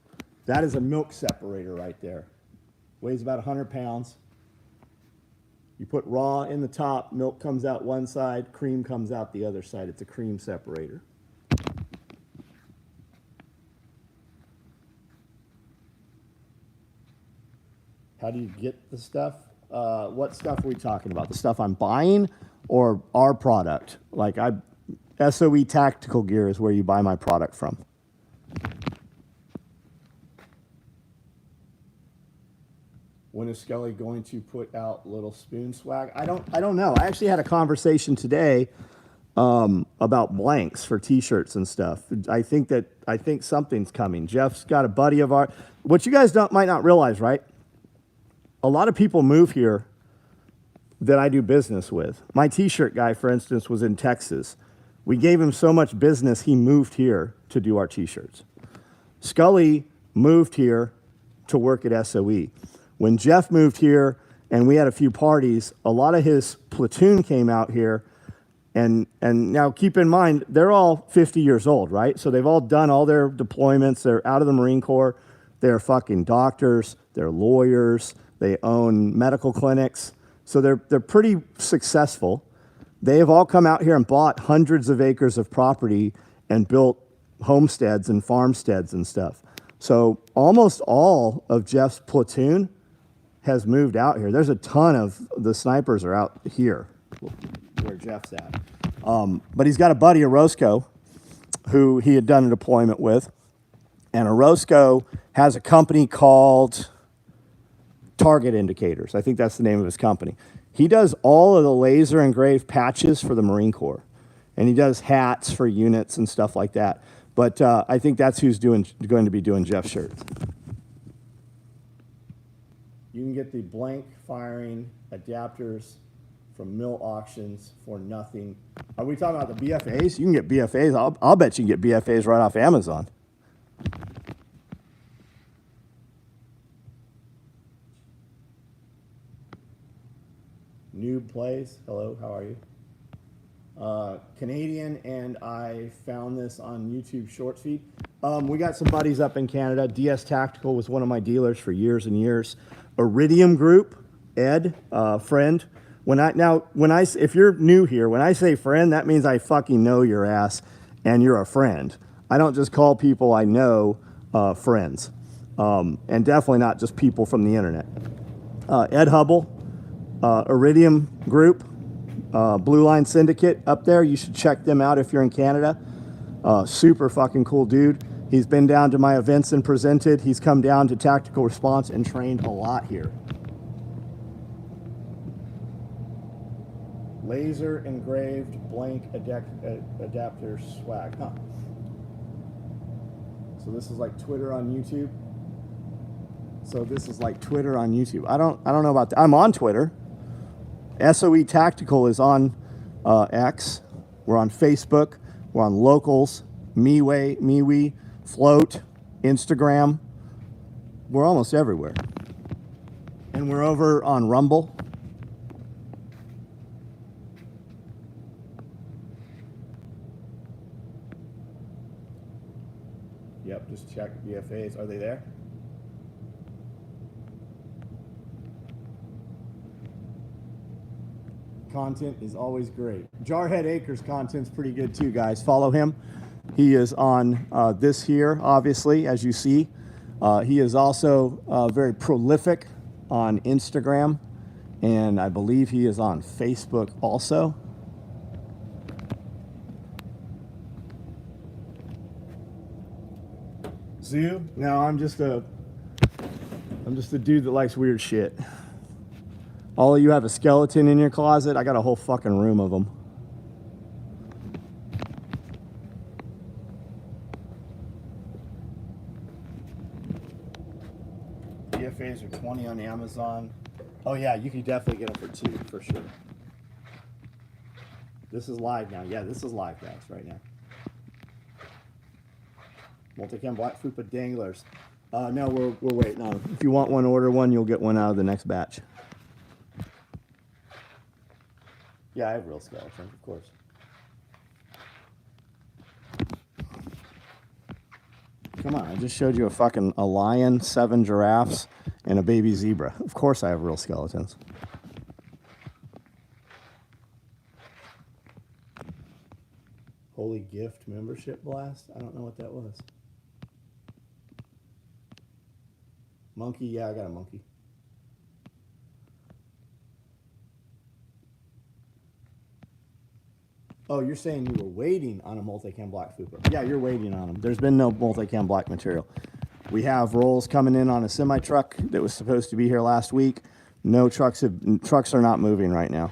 That is a milk separator right there. Weighs about 100 pounds. You put raw in the top, milk comes out one side, cream comes out the other side. It's a cream separator. How do you get the stuff? What stuff are we talking about? The stuff I'm buying or our product? Like SOE Tactical Gear is where you buy my product from. When is Scully going to put out little spoon swag? I don't know. I actually had a conversation today about blanks for t-shirts and stuff. I think something's coming. Jeff's got a buddy of ours. What you guys might not realize, right? A lot of people move here that I do business with. My t-shirt guy, for instance, was in Texas. We gave him so much business, he moved here to do our t-shirts. Scully moved here to work at SOE. When Jeff moved here and we had a few parties, a lot of his platoon came out here. And now keep in mind, they're all 50 years old, right? So they've all done all their deployments. They're out of the Marine Corps. They're fucking doctors. They're lawyers. They own medical clinics. So they're pretty successful. They have all come out here and bought hundreds of acres of property and built homesteads and farmsteads and stuff. So almost all of Jeff's platoon has moved out here. There's a ton of the snipers are out here where Jeff's at. But he's got a buddy, a Roscoe, who he had done a deployment with. And a Roscoe has a company called Target Indicators. I think that's the name of his company. He does all of the laser engraved patches for the Marine Corps. And he does hats for units and stuff like that. But I think that's who's going to be doing Jeff's shirts. You can get the blank firing adapters from mill auctions for nothing. Are we talking about the BFAs? You can get BFAs. I'll bet you can get BFAs right off Amazon. Noob Plays. Hello, how are you? Canadian, and I found this on YouTube Shorts feed. We got some buddies up in Canada. DS Tactical was one of my dealers for years and years. Iridium Group, Ed, friend. If you're new here, when I say friend, that means I fucking know your ass and you're a friend. I don't just call people I know friends, and definitely not just people from the internet. Ed Hubble, Iridium Group, Blue Line Syndicate up there. You should check them out if you're in Canada. Super fucking cool dude. He's been down to my events and presented. He's come down to tactical response and trained a lot here. Laser engraved blank adapter swag, huh? So this is like Twitter on YouTube. So this is like Twitter on YouTube. I don't know about that. I'm on Twitter. SOE Tactical is on X. We're on Facebook. We're on Locals, MeWe, Float, Instagram. We're almost everywhere. And we're over on Rumble. Yep, just check BFAs. Are they there? Content is always great. Jarhead Acres content's pretty good too, guys. Follow him. He is on this here, obviously, as you see. He is also very prolific on Instagram, and I believe he is on Facebook also. Zoo? No, I'm just a dude that likes weird shit. All of you have a skeleton in your closet. I got a whole fucking room of them. BFAs are 20 on Amazon. Oh yeah, you can definitely get them for 2 for sure. This is live now. Yeah, this is live, guys, right now. Multicam black fupa danglers. No, we're waiting on them. If you want one, order one. You'll get one out of the next batch. Yeah, I have real skeletons, of course. Come on, I just showed you a lion, 7 giraffes, and a baby zebra. Of course I have real skeletons. Holy Gift membership blast? I don't know what that was. Monkey? Yeah, I got a monkey. Oh, you're saying you were waiting on a multicam black fupa. Yeah, you're waiting on them. There's been no multicam black material. We have rolls coming in on a semi-truck that was supposed to be here last week. No trucks are not moving right now.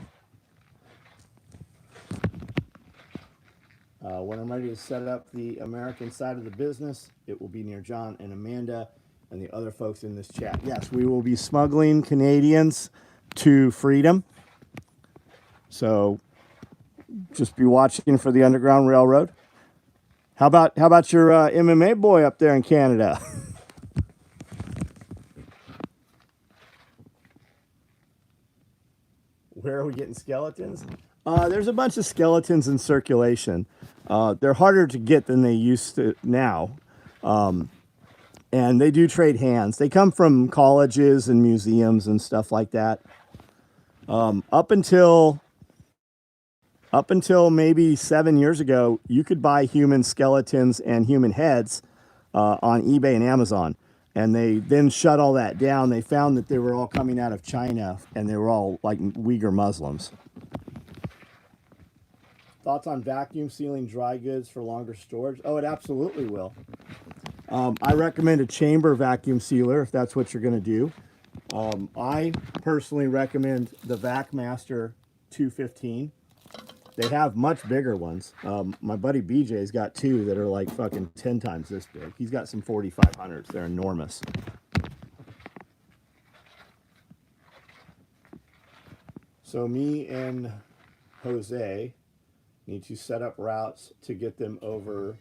When I'm ready to set up the American side of the business, it will be near John and Amanda and the other folks in this chat. Yes, we will be smuggling Canadians to freedom. So just be watching for the Underground Railroad. How about your MMA boy up there in Canada? Where are we getting skeletons? There's a bunch of skeletons in circulation. They're harder to get than they used to now. And they do trade hands. They come from colleges and museums and stuff like that. Up until maybe 7 years ago, you could buy human skeletons and human heads on eBay and Amazon. And they then shut all that down. They found that they were all coming out of China, and they were all like Uyghur Muslims. Thoughts on vacuum sealing dry goods for longer storage? Oh, it absolutely will. I recommend a chamber vacuum sealer if that's what you're going to do. I personally recommend the VacMaster 215. They have much bigger ones. My buddy BJ's got 2 that are like fucking 10 times this big. He's got some 4500s. They're enormous. So me and Jose need to set up routes to get them over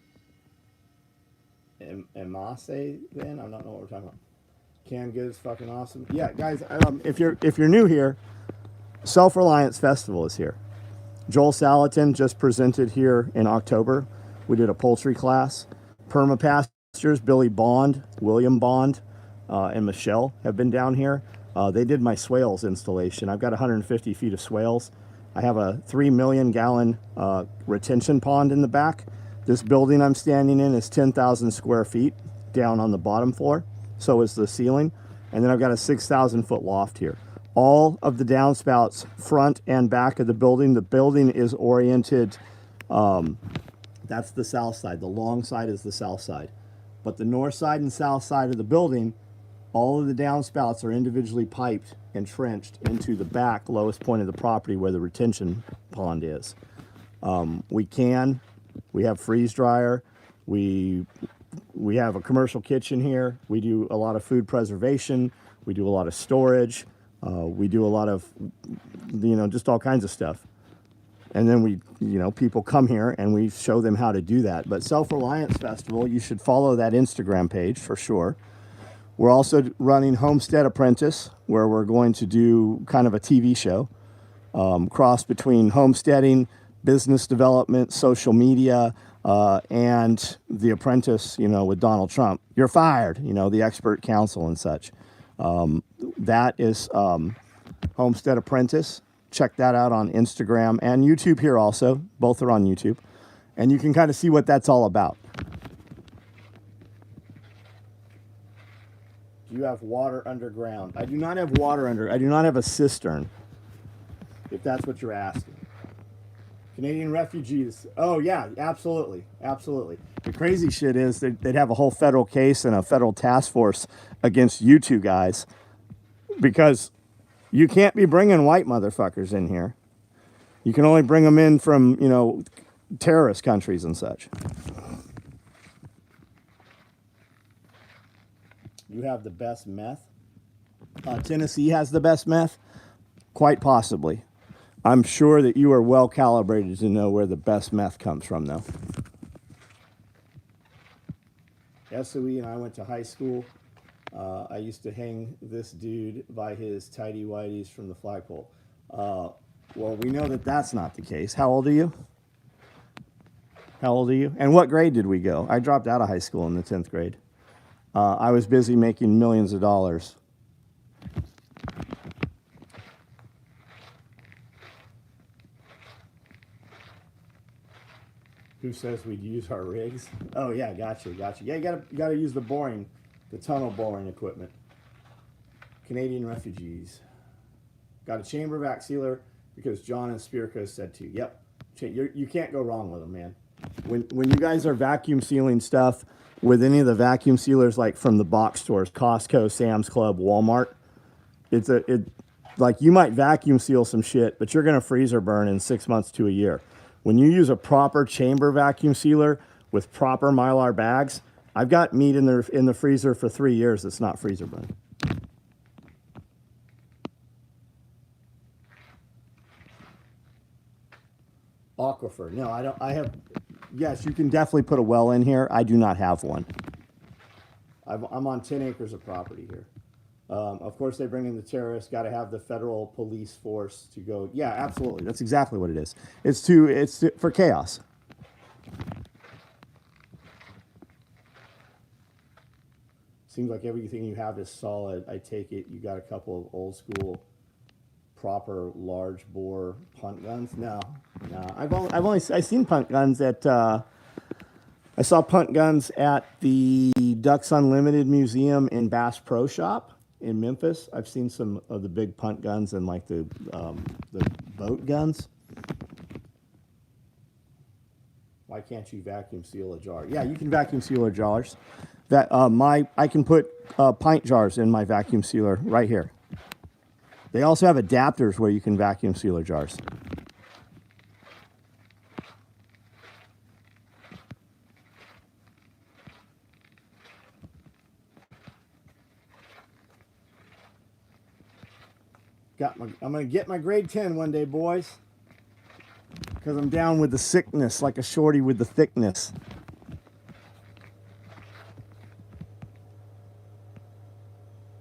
Emase then? I don't know what we're talking about. Canned goods, fucking awesome. Yeah, guys, if you're new here, Self-Reliance Festival is here. Joel Salatin just presented here in October. We did a poultry class. Permapastures, Billy Bond, William Bond, and Michelle have been down here. They did my swales installation. I've got 150 feet of swales. I have a 3 million gallon retention pond in the back. This building I'm standing in is 10,000 square feet down on the bottom floor. So is the ceiling. And then I've got a 6,000 foot loft here. All of the downspouts, front and back of the building is oriented, that's the south side. The long side is the south side. But the north side and south side of the building, all of the downspouts are individually piped and trenched into the back lowest point of the property where the retention pond is. We have freeze dryer. We have a commercial kitchen here. We do a lot of food preservation. We do a lot of storage. We do a lot of, just all kinds of stuff. And then people come here and we show them how to do that. But Self-Reliance Festival, you should follow that Instagram page for sure. We're also running Homestead Apprentice, where we're going to do kind of a TV show, cross between homesteading, business development, social media, and The Apprentice, with Donald Trump. You're fired, the expert counsel and such. That is Homestead Apprentice. Check that out on Instagram and YouTube here also. Both are on YouTube. And you can kind of see what that's all about. Do you have water underground? I do not have I do not have a cistern, if that's what you're asking. Canadian refugees. Oh, yeah, absolutely. Absolutely. The crazy shit is they'd have a whole federal case and a federal task force against you two guys because you can't be bringing white motherfuckers in here. You can only bring them in from, terrorist countries and such. You have the best meth? Tennessee has the best meth? Quite possibly. I'm sure that you are well calibrated to know where the best meth comes from, though. SOE and I went to high school. I used to hang this dude by his tighty whities from the flagpole. Well, we know that that's not the case. How old are you? How old are you? And what grade did we go? I dropped out of high school in the 10th grade. I was busy making millions of dollars. Who says we'd use our rigs? Oh yeah, gotcha. Yeah, you gotta use the tunnel boring equipment. Canadian refugees. Got a chamber vac sealer because John and Spirko said to. Yep, you can't go wrong with them, man. When you guys are vacuum sealing stuff with any of the vacuum sealers, like from the box stores, Costco, Sam's Club, Walmart, like you might vacuum seal some shit, but you're gonna freezer burn in 6 months to a year. When you use a proper chamber vacuum sealer with proper Mylar bags, I've got meat in the freezer for 3 years that's not freezer burn. Aquifer. No, I don't. Yes, you can definitely put a well in here. I do not have one. I'm on 10 acres of property here. Of course, they bring in the terrorists. Got to have the federal police force to go. Yeah, absolutely. That's exactly what it is. It's for chaos. Seems like everything you have is solid. I take it you got a couple of old school, proper large bore punt guns. No. I've seen punt guns at. I saw punt guns at the Ducks Unlimited Museum in Bass Pro Shop in Memphis. I've seen some of the big punt guns and like the boat guns. Why can't you vacuum seal a jar? Yeah, you can vacuum seal a jars. I can put pint jars in my vacuum sealer right here. They also have adapters where you can vacuum sealer jars. I'm gonna get my grade 10 one day, boys. Because I'm down with the sickness, like a shorty with the thickness.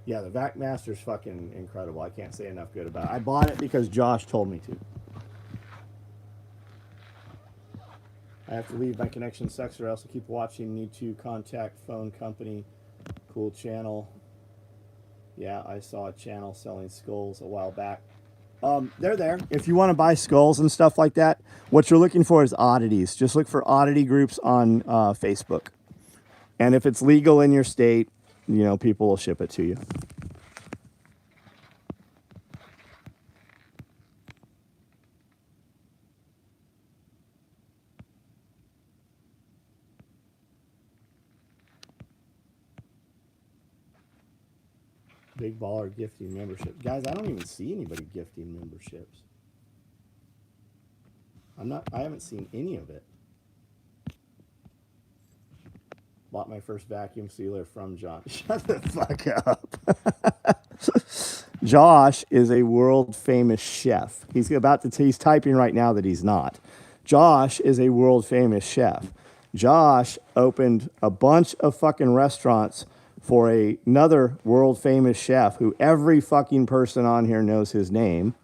Yeah, the Vac Master's fucking incredible. I can't say enough good about it. I bought it because Josh told me to. I have to leave my connection sucks or else I keep watching. Need to contact phone company. Cool channel. Yeah, I saw a channel selling skulls a while back. They're there. If you want to buy skulls and stuff like that, what you're looking for is oddities. Just look for oddity groups on Facebook. And if it's legal in your state, people will ship it to you. Big baller gifting membership. Guys, I don't even see anybody gifting memberships. I haven't seen any of it. Bought my first vacuum sealer from John. Shut the fuck up. Josh is a world famous chef. He's typing right now that he's not. Josh is a world famous chef. Josh opened a bunch of fucking restaurants for another world famous chef who every fucking person on here knows his name,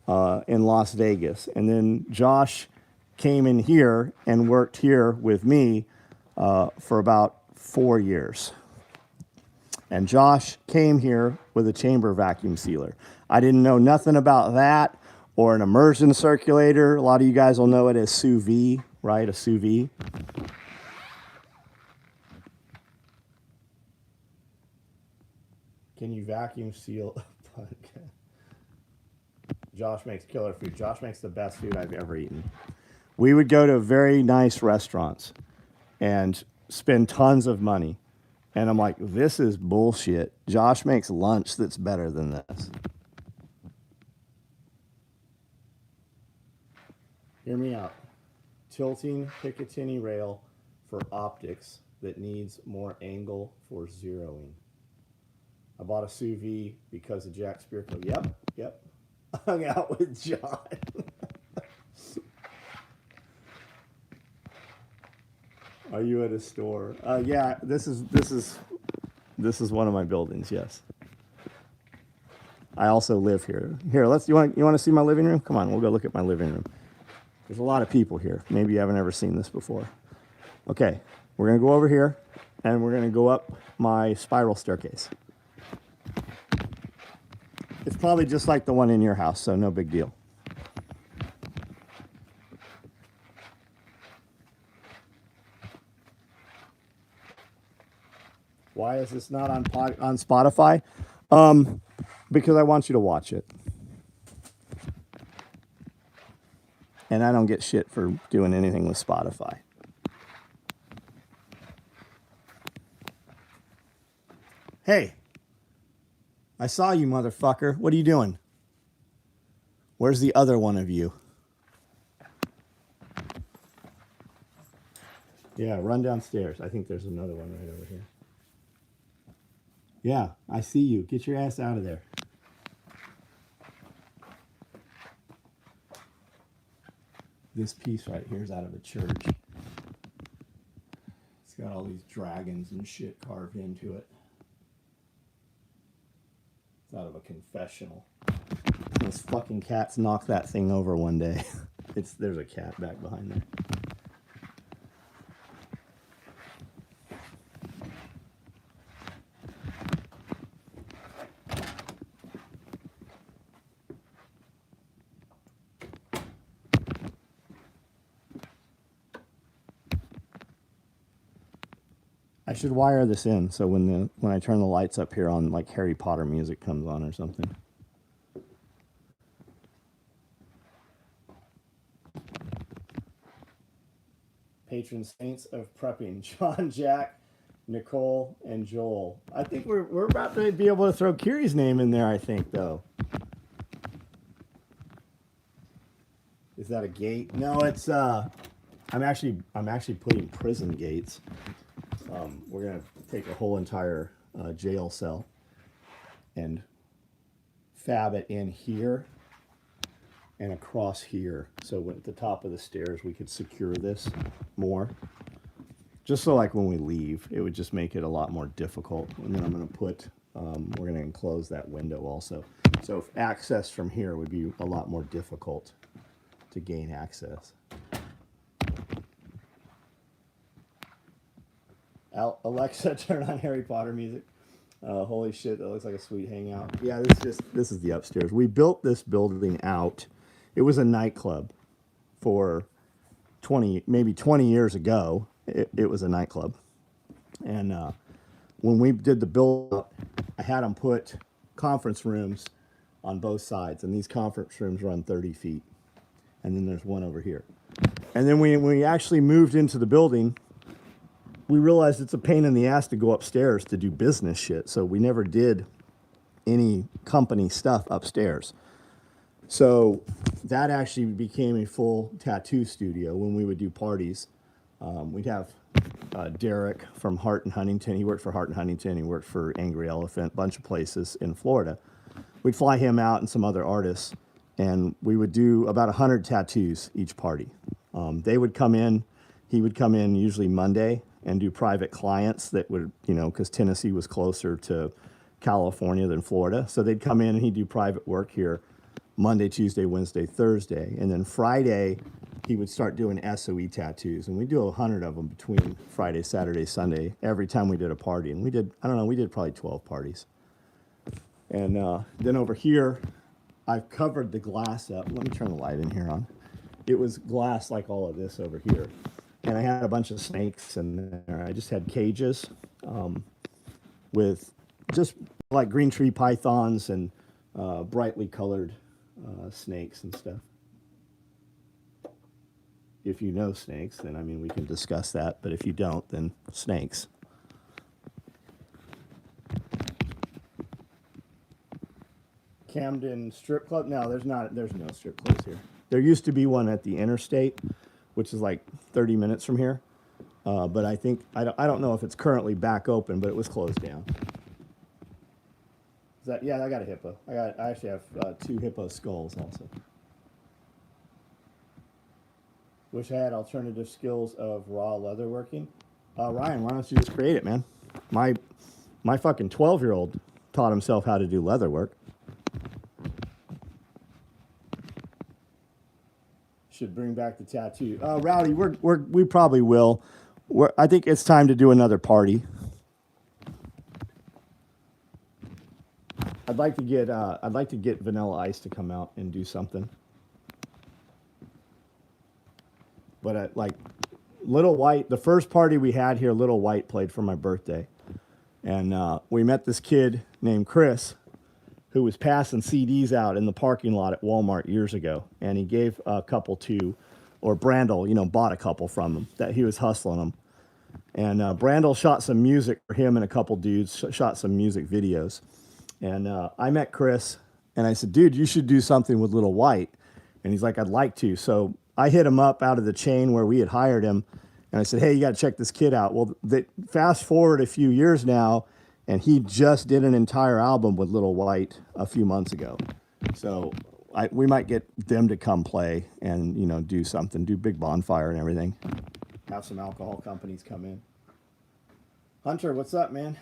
in Las Vegas. And then Josh came in here and worked here with me for about 4 years. And Josh came here with a chamber vacuum sealer. I didn't know nothing about that or an immersion circulator. A lot of you guys will know it as sous vide, right? A sous vide. Can you vacuum seal a podcast? Josh makes killer food. Josh makes the best food I've ever eaten. We would go to very nice restaurants and spend tons of money. And I'm like, this is bullshit. Josh makes lunch that's better than this. Hear me out. Tilting Picatinny rail for optics that needs more angle for zeroing. I bought a sous vide because of Jack Spirko. Yep. Hung out with John. Are you at a store? Yeah, this is one of my buildings. Yes. I also live here. Here, you want to see my living room? Come on, we'll go look at my living room. There's a lot of people here. Maybe you haven't ever seen this before. Okay, we're gonna go over here, and we're gonna go up my spiral staircase. It's probably just like the one in your house, so no big deal. Why is this not on Spotify? Because I want you to watch it. And I don't get shit for doing anything with Spotify. Hey, I saw you, motherfucker. What are you doing? Where's the other one of you? Yeah, run downstairs. I think there's another one right over here. Yeah, I see you. Get your ass out of there. This piece right here is out of a church. It's got all these dragons and shit carved into it. It's out of a confessional. Those fucking cats knocked that thing over one day. There's a cat back behind there. I should wire this in so when I turn the lights up here on, like Harry Potter music comes on or something. Patron saints of prepping: John, Jack, Nicole, and Joel. I think we're about to be able to throw Kiri's name in there. I think though. Is that a gate? No, it's I'm actually putting prison gates. We're gonna take a whole entire jail cell and fab it in here and across here. So at the top of the stairs, we could secure this more. Just so like when we leave, it would just make it a lot more difficult. And then I'm gonna put, we're gonna enclose that window also. So if access from here would be a lot more difficult to gain access. Alexa, turn on Harry Potter music. Holy shit, that looks like a sweet hangout. Yeah, this is the upstairs. We built this building out. It was a nightclub for maybe 20 years ago. It was a nightclub. And when we did the build up, I had them put conference rooms on both sides. And these conference rooms run 30 feet. And then there's one over here. And then when we actually moved into the building, we realized it's a pain in the ass to go upstairs to do business shit. So we never did any company stuff upstairs. So that actually became a full tattoo studio when we would do parties. We'd have Derek from Hart and Huntington. He worked for Hart and Huntington. He worked for Angry Elephant, bunch of places in Florida. We'd fly him out and some other artists, and we would do about 100 tattoos each party. They would come in. He would come in usually Monday and do private clients that would, you know, because Tennessee was closer to California than Florida. So they'd come in and he'd do private work here Monday, Tuesday, Wednesday, Thursday. And then Friday, he would start doing SOE tattoos. And we do 100 of them between Friday, Saturday, Sunday, every time we did a party. And we did, I don't know, we did probably 12 parties. And then over here, I've covered the glass up. Let me turn the light in here on. It was glass like all of this over here. And I had a bunch of snakes in there. I just had cages with just like green tree pythons and brightly colored snakes and stuff. If you know snakes, then I mean, we can discuss that. But if you don't, then snakes. Camden Strip Club? No, there's no strip clubs here. There used to be one at the interstate, which is like 30 minutes from here. But I think, I don't know if it's currently back open, but it was closed down. Is that, yeah, I got a hippo. I actually have 2 hippo skulls also. Wish I had alternative skills of raw leatherworking. Ryan, why don't you just create it, man? My fucking 12-year-old taught himself how to do leatherwork. Should bring back the tattoo. Rowdy, we probably will. I think it's time to do another party. I'd like to get Vanilla Ice to come out and do something. But like Little White, the first party we had here, Little White played for my birthday, and we met this kid named Chris, who was passing CDs out in the parking lot at Walmart years ago. And he gave a couple to, or Brandel, you know, bought a couple from him, that he was hustling them. And Brandel shot some music for him and a couple dudes, shot some music videos. And I met Chris, and I said, dude, you should do something with Little White. And he's like, I'd like to. So I hit him up out of the chain where we had hired him. And I said, hey, you got to check this kid out. Well, fast forward a few years now, and he just did an entire album with Little White a few months ago. So we might get them to come play and, you know, do something, do big bonfire and everything. Have some alcohol companies come in. Hunter, what's up, man?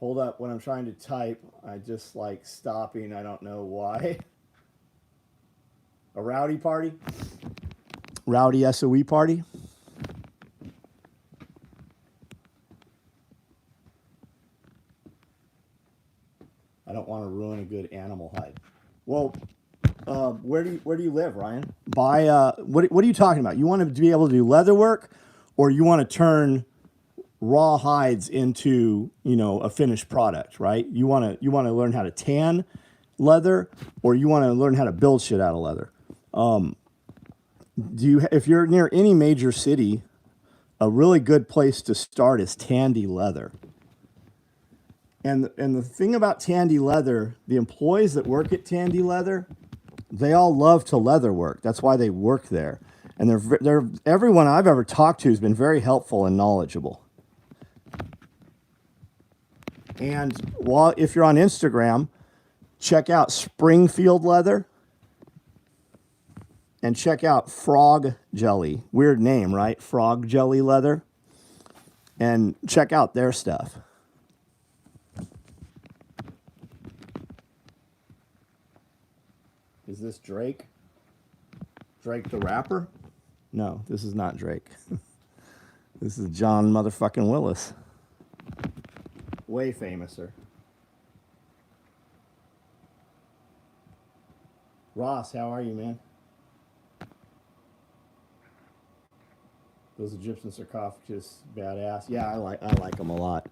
Hold up, when I'm trying to type, I just like stopping, I don't know why. A rowdy party? Rowdy SOE party? I don't want to ruin a good animal hide. Well, where do you live, Ryan? What are you talking about? You want to be able to do leather work, or you want to turn raw hides into, you know, a finished product, right? You want to learn how to tan leather, or you want to learn how to build shit out of leather. If you're near any major city, a really good place to start is Tandy Leather. And the thing about Tandy Leather, the employees that work at Tandy Leather, they all love to leather work. That's why they work there. And everyone I've ever talked to has been very helpful and knowledgeable. And if you're on Instagram, check out Springfield Leather and check out Frog Jelly. Weird name, right? Frog Jelly Leather. And check out their stuff. Is this Drake? Drake the rapper? No, this is not Drake. This is John motherfucking Willis. Way famouser. Ross, how are you, man? Those Egyptian sarcophagus, badass. Yeah, I like them a lot.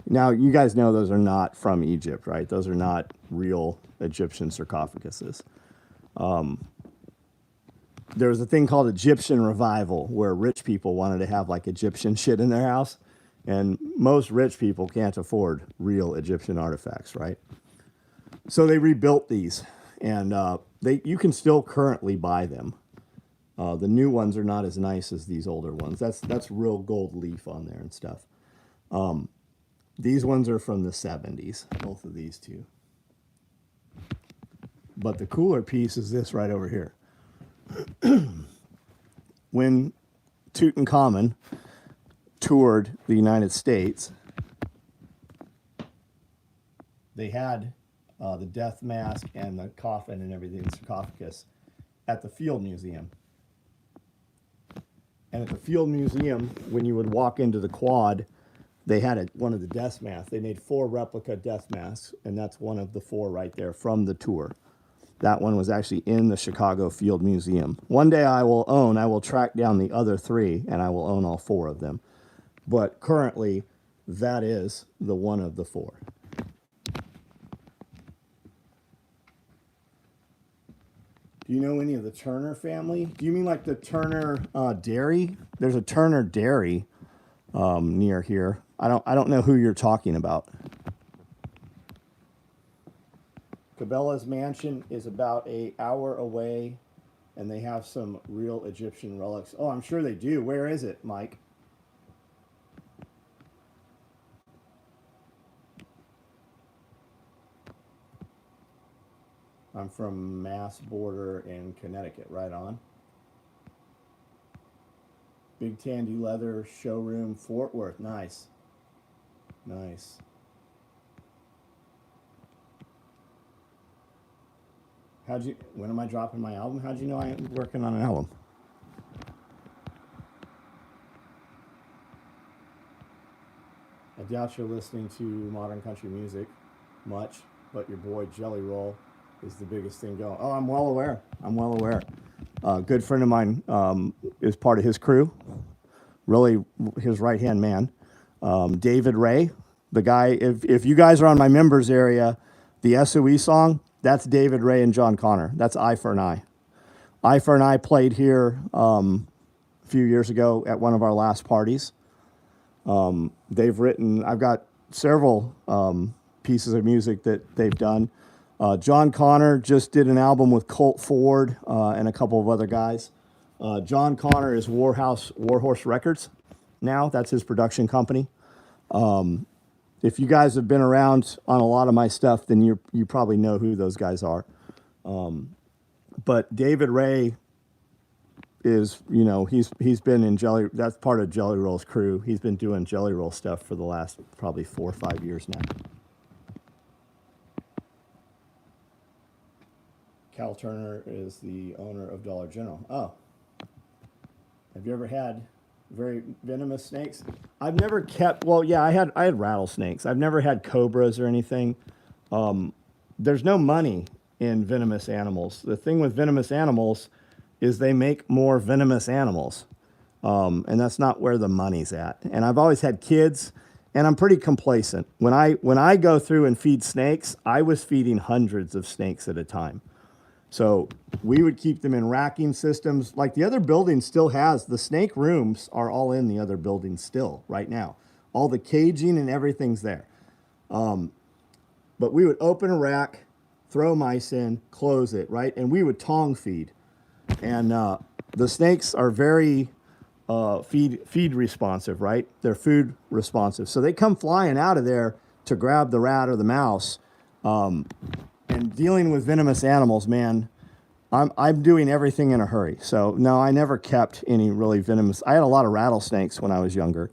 Now, you guys know those are not from Egypt, right? Those are not real Egyptian sarcophaguses. There was a thing called Egyptian revival, where rich people wanted to have like Egyptian shit in their house, And most rich people can't afford real Egyptian artifacts, right? So they rebuilt these, and you can still currently buy them. The new ones are not as nice as these older ones. That's real gold leaf on there and stuff. These ones are from the 70s, both of these two. But the cooler piece is this right over here. When Tutankhamun toured the United States, they had the death mask and the coffin and everything, the sarcophagus, at the Field Museum. And at the Field Museum, when you would walk into the quad, they had one of the death masks. They made 4 replica death masks, and that's one of the 4 right there from the tour. That one was actually in the Chicago Field Museum. One day I will track down the other 3, and I will own all 4 of them. But currently, that is the one of the 4. Do you know any of the Turner family? Do you mean like the Turner dairy? There's a Turner dairy near here. I don't know who you're talking about. Cabela's mansion is about an hour away, and they have some real Egyptian relics. Oh, I'm sure they do. Where is it, Mike? I'm from Mass Border in Connecticut, right on. Big Tandy Leather Showroom, Fort Worth. Nice. Nice. When am I dropping my album? How'd you know I am working on an album? I doubt you're listening to modern country music much, but your boy Jelly Roll is the biggest thing going. Oh, I'm well aware. I'm well aware. A good friend of mine is part of his crew, really his right-hand man. David Ray, the guy, if you guys are on my members area, the SOE song, that's David Ray and John Connor. That's Eye for an Eye. Eye for an Eye played here a few years ago at one of our last parties. They've written, I've got several pieces of music that they've done. John Connor just did an album with Colt Ford and a couple of other guys. John Connor is Warhorse Records now. That's his production company. If you guys have been around on a lot of my stuff, then you probably know who those guys are. But David Ray is, he's been in that's part of Jelly Roll's crew. He's been doing Jelly Roll stuff for the last probably 4 or 5 years now. Cal Turner is the owner of Dollar General. Oh. Have you ever had very venomous snakes? I've never kept, well, yeah, I had rattlesnakes. I've never had cobras or anything. There's no money in venomous animals. The thing with venomous animals is they make more venomous animals. And that's not where the money's at. And I've always had kids, and I'm pretty complacent. When I go through and feed snakes, I was feeding hundreds of snakes at a time. So we would keep them in racking systems. Like the other building still has, the snake rooms are all in the other building still right now. All the caging and everything's there. But we would open a rack, throw mice in, close it, right? And we would tong feed. And the snakes are very feed responsive, right? They're food responsive. So they come flying out of there to grab the rat or the mouse. And dealing with venomous animals, man, I'm doing everything in a hurry. So no, I never kept any really venomous. I had a lot of rattlesnakes when I was younger.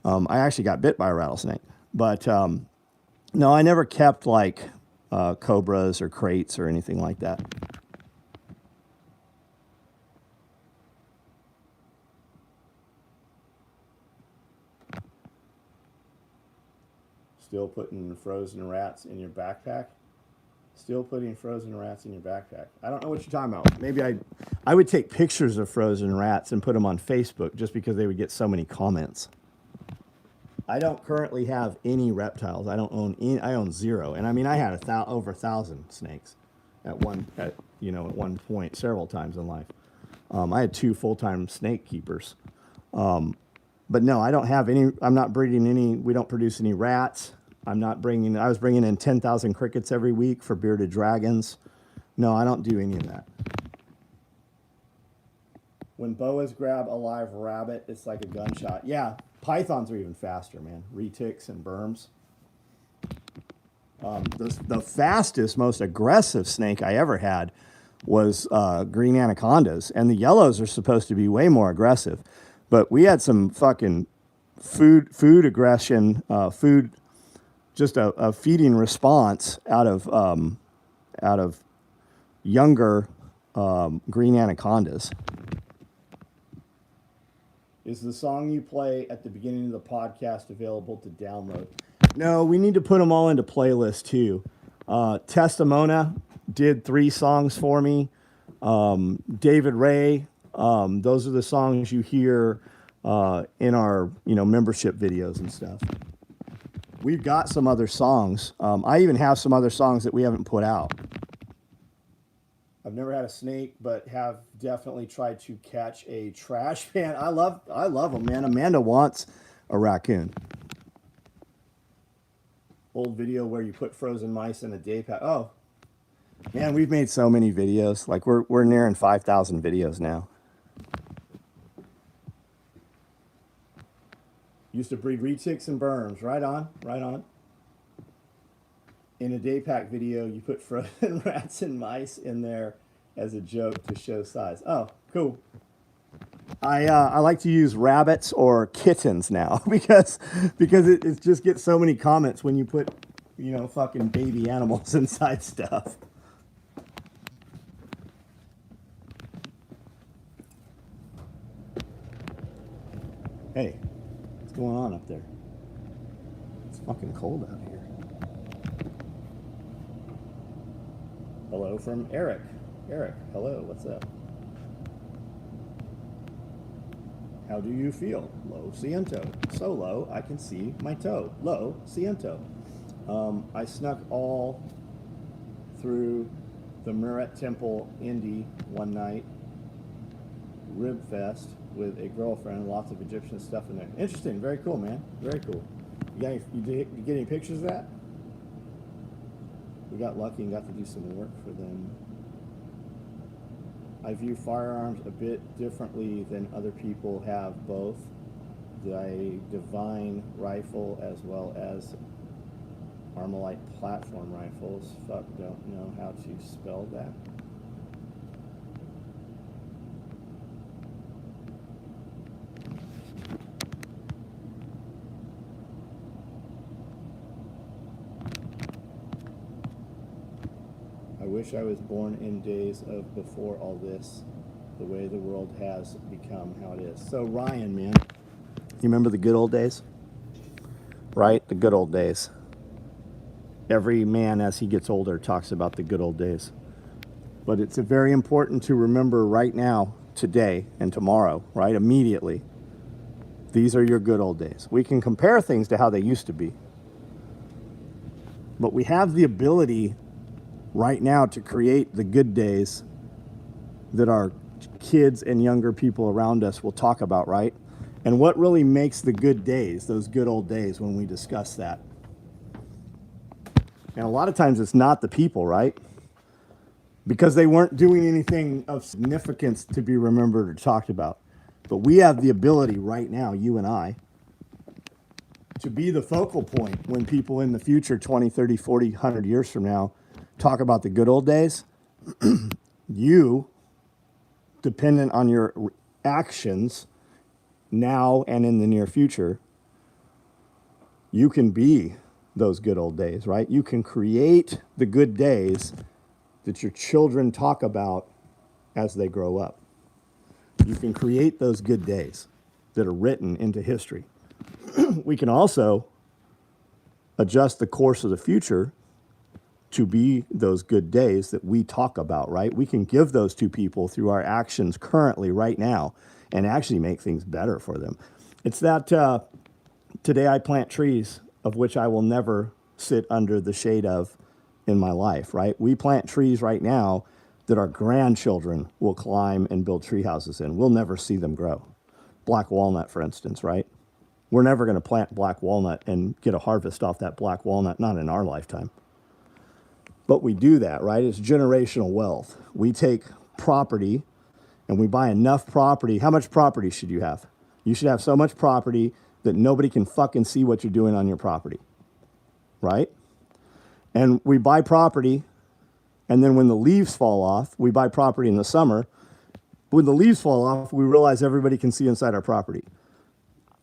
I actually got bit by a rattlesnake, but no, I never kept like cobras or crates or anything like that. Still putting frozen rats in your backpack? Still putting frozen rats in your backpack. I don't know what you're talking about. Maybe I would take pictures of frozen rats and put them on Facebook just because they would get so many comments. I don't currently have any reptiles. I don't own any. I own 0. And I mean, I had over 1,000 snakes at one point, several times in life. I had 2 full-time snake keepers. But no, I don't have any, I'm not breeding any, we don't produce any rats. I was bringing in 10,000 crickets every week for bearded dragons. No, I don't do any of that. When boas grab a live rabbit, it's like a gunshot. Yeah, pythons are even faster, man. Retics and berms. The fastest, most aggressive snake I ever had was green anacondas, and the yellows are supposed to be way more aggressive. But we had some fucking food aggression, just a feeding response out of younger green anacondas. Is the song you play at the beginning of the podcast available to download? No, we need to put them all into playlists too. Testimona did 3 songs for me. David Ray, those are the songs you hear in our membership videos and stuff. We've got some other songs. I even have some other songs that we haven't put out. I've never had a snake, but have definitely tried to catch a trash can. I love them, man. Amanda wants a raccoon. Old video where you put frozen mice in a day pack. Oh, man, we've made so many videos. Like we're nearing 5,000 videos now. Used to breed retics and berms. Right on, right on. In a day pack video, you put frozen rats and mice in there as a joke to show size. Oh, cool. I like to use rabbits or kittens now because it just gets so many comments when you put fucking baby animals inside stuff. Hey, what's going on up there? It's fucking cold out here. Hello from Eric. Eric, hello, what's up? How do you feel? Lo siento. So low, I can see my toe. Lo siento. I snuck all through the Murat Temple Indy one night. Rib fest with a girlfriend. Lots of Egyptian stuff in there. Interesting. Very cool, man. Very cool. You get any pictures of that? We got lucky and got to do some work for them. I view firearms a bit differently than other people have both. The Divine rifle as well as Armalite platform rifles. Fuck, don't know how to spell that. I wish I was born in days of before all this, the way the world has become how it is. So Ryan, man, you remember the good old days? Right? The good old days. Every man as he gets older talks about the good old days. But it's very important to remember right now, today and tomorrow, right? Immediately. These are your good old days. We can compare things to how they used to be. But we have the ability right now to create the good days that our kids and younger people around us will talk about, right? And what really makes the good days, those good old days when we discuss that? And a lot of times it's not the people, right? Because they weren't doing anything of significance to be remembered or talked about. But we have the ability right now, you and I, to be the focal point when people in the future, 20, 30, 40, 100 years from now, talk about the good old days. You, dependent on your actions now and in the near future, you can be those good old days, right? You can create the good days that your children talk about as they grow up. You can create those good days that are written into history. We can also adjust the course of the future to be those good days that we talk about, right? We can give those to people through our actions currently, right now, and actually make things better for them. It's that today I plant trees of which I will never sit under the shade of in my life, right? We plant trees right now that our grandchildren will climb and build tree houses in. We'll never see them grow. Black walnut, for instance, right? We're never going to plant black walnut and get a harvest off that black walnut, not in our lifetime. But we do that, right? It's generational wealth. We take property and we buy enough property. How much property should you have? You should have so much property that nobody can fucking see what you're doing on your property, right? And we buy property, and then when the leaves fall off, we buy property in the summer. When the leaves fall off, we realize everybody can see inside our property.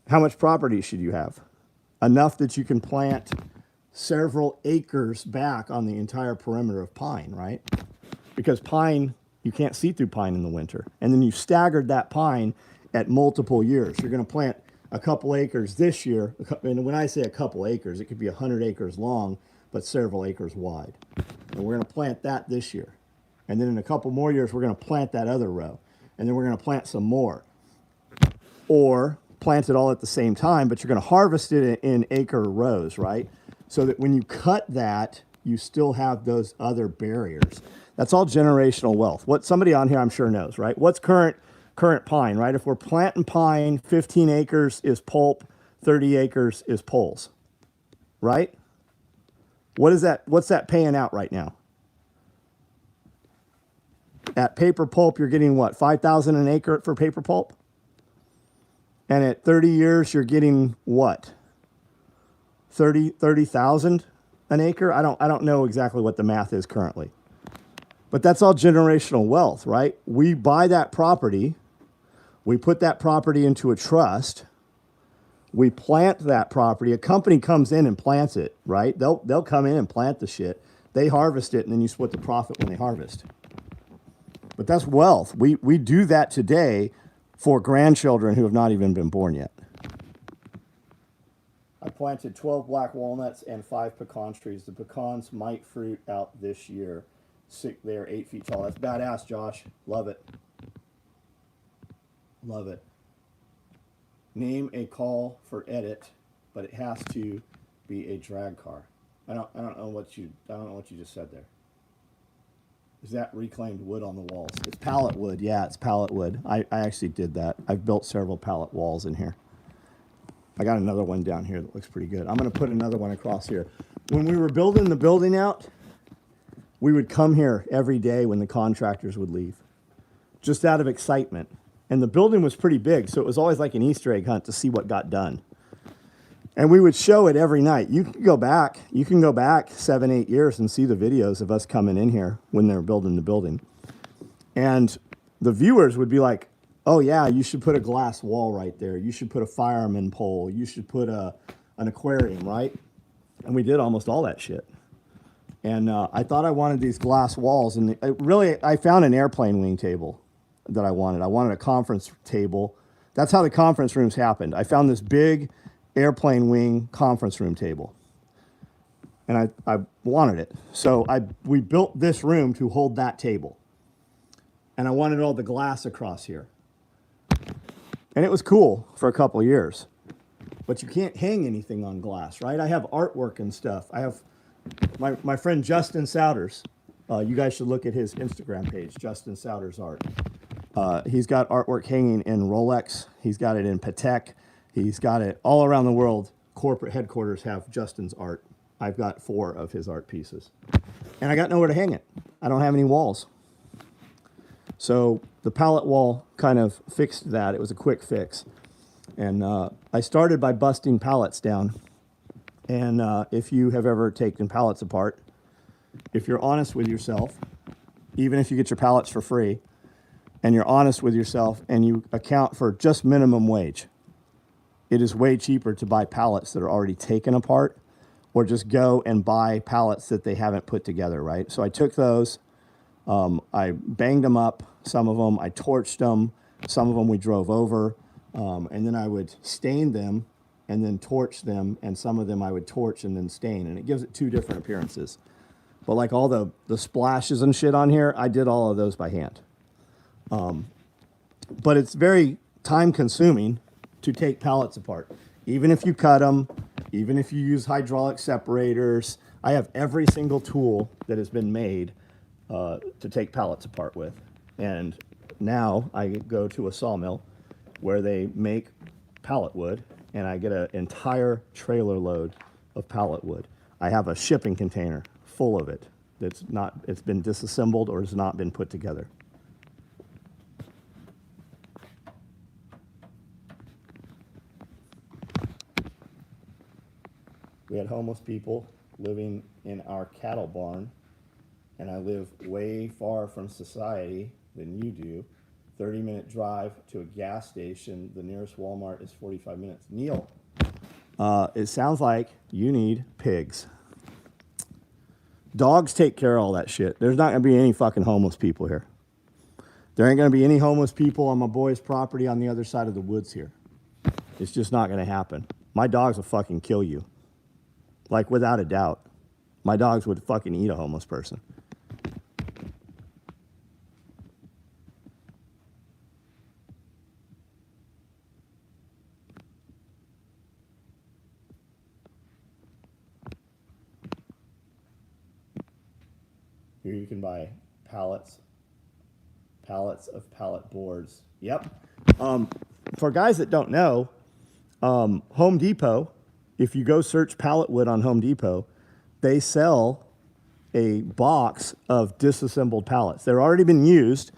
How much property should you have? Enough that you can plant several acres back on the entire perimeter of pine, right? Because pine, you can't see through pine in the winter. And then you staggered that pine at multiple years. You're going to plant a couple acres this year. And when I say a couple acres, it could be 100 acres long, but several acres wide. And we're going to plant that this year. And then in a couple more years, we're going to plant that other row. And then we're going to plant some more. Or plant it all at the same time, but you're going to harvest it in acre rows, right? So that when you cut that, you still have those other barriers. That's all generational wealth. What somebody on here I'm sure knows, right? What's current pine, right? If we're planting pine, 15 acres is pulp, 30 acres is poles, right? What is that? What's that paying out right now? At paper pulp, you're getting what, 5,000 an acre for paper pulp? And at 30 years, you're getting what? 30,000 an acre? I don't know exactly what the math is currently. But that's all generational wealth, right? We buy that property, we put that property into a trust, we plant that property. A company comes in and plants it, right? They'll come in and plant the shit. They harvest it, and then you split the profit when they harvest. But that's wealth. We do that today for grandchildren who have not even been born yet. I planted 12 black walnuts and 5 pecan trees. The pecans might fruit out this year. They're 8 feet tall. That's badass, Josh. Love it. Love it. Name a call for edit, but it has to be a drag car. I don't know what you just said there. Is that reclaimed wood on the walls? It's pallet wood. Yeah, it's pallet wood. I actually did that. I've built several pallet walls in here. I got another one down here that looks pretty good. I'm going to put another one across here. When we were building the building out, we would come here every day when the contractors would leave, just out of excitement. And the building was pretty big, so it was always like an Easter egg hunt to see what got done. And we would show it every night. You can go back 7, 8 years and see the videos of us coming in here when they were building the building. And the viewers would be like, oh yeah, you should put a glass wall right there. You should put a fireman pole. You should put an aquarium, right? And we did almost all that shit. And I thought I wanted these glass walls. And I found an airplane wing table that I wanted. I wanted a conference table. That's how the conference rooms happened. I found this big airplane wing conference room table. And I wanted it. So we built this room to hold that table. And I wanted all the glass across here. And it was cool for a couple of years. But you can't hang anything on glass, right? I have artwork and stuff. I have my friend Justin Souders. You guys should look at his Instagram page, Justin Souders Art. He's got artwork hanging in Rolex. He's got it in Patek. He's got it all around the world. Corporate headquarters have Justin's art. I've got 4 of his art pieces. And I got nowhere to hang it. I don't have any walls. So the pallet wall kind of fixed that. It was a quick fix. And I started by busting pallets down. And if you have ever taken pallets apart, if you're honest with yourself, even if you get your pallets for free, and you're honest with yourself and you account for just minimum wage, it is way cheaper to buy pallets that are already taken apart or just go and buy pallets that they haven't put together, right? So I took those, I banged them up, some of them, I torched them, some of them we drove over, and then I would stain them and then torch them, and some of them I would torch and then stain, and it gives it 2 different appearances. But like all the splashes and shit on here, I did all of those by hand. But it's very time consuming to take pallets apart. Even if you cut them, even if you use hydraulic separators, I have every single tool that has been made to take pallets apart with. And now I go to a sawmill where they make pallet wood, and I get an entire trailer load of pallet wood. I have a shipping container full of it it's been disassembled or has not been put together. We had homeless people living in our cattle barn, and I live way far from society than you do. 30-minute drive to a gas station. The nearest Walmart is 45 minutes. Neil, it sounds like you need pigs. Dogs take care of all that shit. There's not going to be any fucking homeless people here. There ain't going to be any homeless people on my boy's property on the other side of the woods here. It's just not going to happen. My dogs will fucking kill you. Like, without a doubt. My dogs would fucking eat a homeless person. Here you can buy pallets of pallet boards. Yep. For guys that don't know, Home Depot, if you go search pallet wood on Home Depot, they sell a box of disassembled pallets. They're already been used,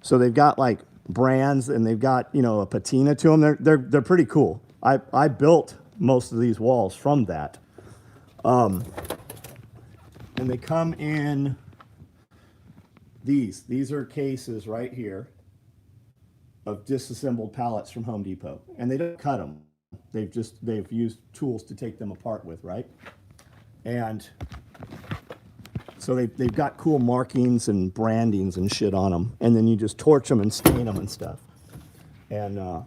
so they've got like brands and they've got, you know, a patina to them. They're pretty cool. I built most of these walls from that. And they come in these. These are cases right here of disassembled pallets from Home Depot. And they don't cut them. They've used tools to take them apart with, right? And so they've got cool markings and brandings and shit on them. And then you just torch them and stain them and stuff. And I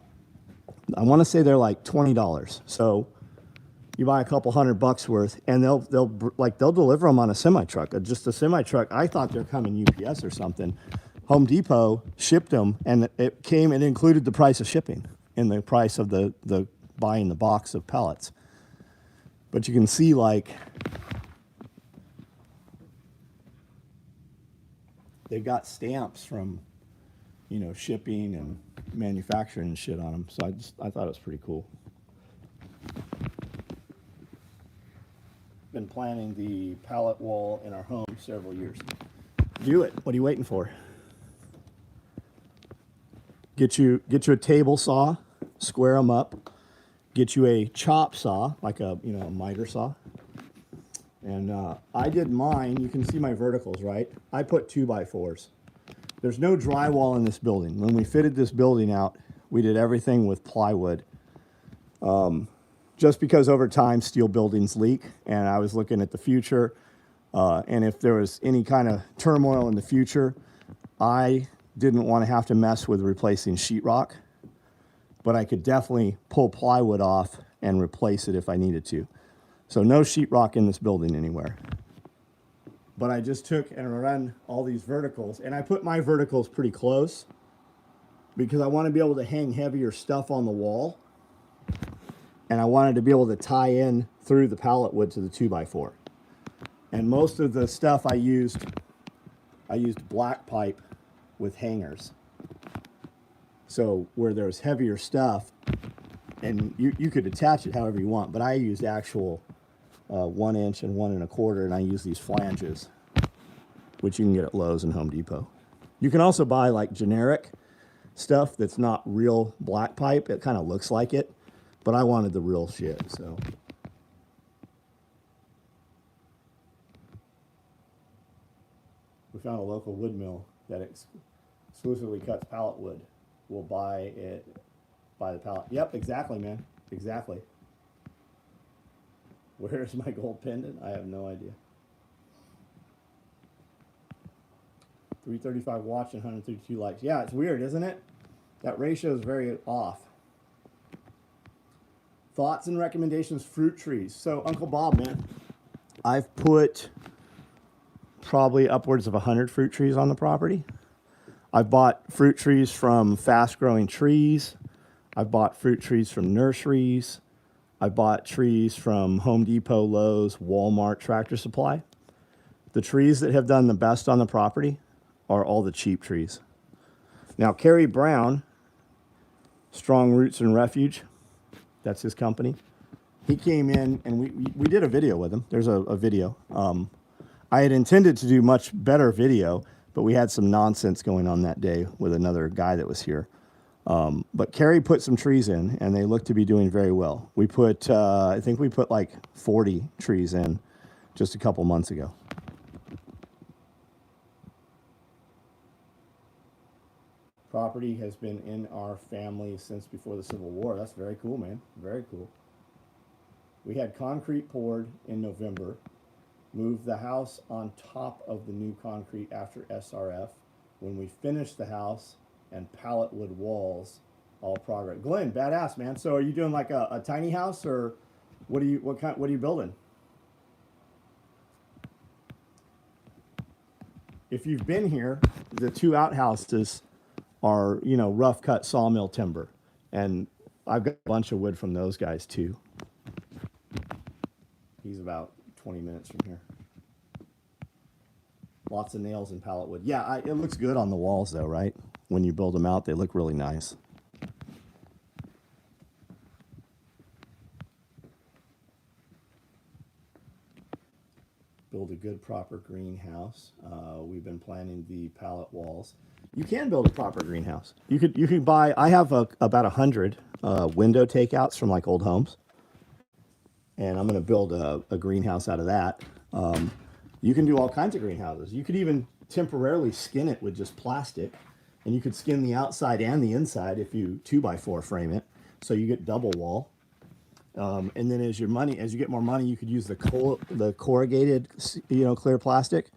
want to say they're like $20. So you buy a couple $100 worth, and they'll deliver them on a semi truck, just a semi truck. I thought they're coming UPS or something. Home Depot shipped them, and it included the price of shipping in the price of the buying the box of pallets. But you can see, like, they've got stamps from, you know, shipping and manufacturing and shit on them. So I thought it was pretty cool. Been planning the pallet wall in our home several years. Do it. What are you waiting for? Get you a table saw, square them up. Get you a chop saw, like a miter saw. And I did mine. You can see my verticals, right? I put 2x4s. There's no drywall in this building. When we fitted this building out, we did everything with plywood. Just because over time steel buildings leak, and I was looking at the future, and if there was any kind of turmoil in the future, I didn't want to have to mess with replacing sheetrock, but I could definitely pull plywood off and replace it if I needed to. So no sheetrock in this building anywhere. But I just took and ran all these verticals, and I put my verticals pretty close because I want to be able to hang heavier stuff on the wall. And I wanted to be able to tie in through the pallet wood to the 2x4. And most of the stuff I used black pipe with hangers. So where there's heavier stuff, and you could attach it however you want, but I used actual 1 inch and 1 1/4, and I use these flanges, which you can get at Lowe's and Home Depot. You can also buy like generic stuff that's not real black pipe. It kind of looks like it. But I wanted the real shit, so. We found a local wood mill that exclusively cuts pallet wood. We'll buy the pallet. Yep, exactly, man. Exactly. Where's my gold pendant? I have no idea. 335 watch and 132 likes. Yeah, it's weird, isn't it? That ratio is very off. Thoughts and recommendations, fruit trees. So, Uncle Bob, man, I've put probably upwards of 100 fruit trees on the property. I've bought fruit trees from fast-growing trees. I've bought fruit trees from nurseries. I've bought trees from Home Depot, Lowe's, Walmart, Tractor Supply. The trees that have done the best on the property are all the cheap trees. Now, Carrie Brown, Strong Roots and Refuge, That's his company. He came in and we did a video with him. There's a video. I had intended to do much better video, but we had some nonsense going on that day with another guy that was here. But Carrie put some trees in, and they look to be doing very well. We put, I think we put like 40 trees in just a couple months ago. Property has been in our family since before the Civil War. That's very cool, man. Very cool. We had concrete poured in November, moved the house on top of the new concrete after SRF. When we finished the house and pallet wood walls, all progress. Glenn, badass, man. So are you doing like a tiny house, or what are you building? If you've been here, the two outhouses are, you know, rough cut sawmill timber. And I've got a bunch of wood from those guys too. He's about 20 minutes from here. Lots of nails and pallet wood. Yeah, it looks good on the walls though, right? When you build them out, they look really nice. Build a good proper greenhouse. We've been planning the pallet walls. You can build a proper greenhouse. You could buy. I have about 100 window takeouts from like old homes, and I'm going to build a greenhouse out of that. You can do all kinds of greenhouses. You could even temporarily skin it with just plastic, and you could skin the outside and the inside if you 2x4 frame it, so you get double wall. And then as you get more money, you could use the corrugated, you know, clear plastic,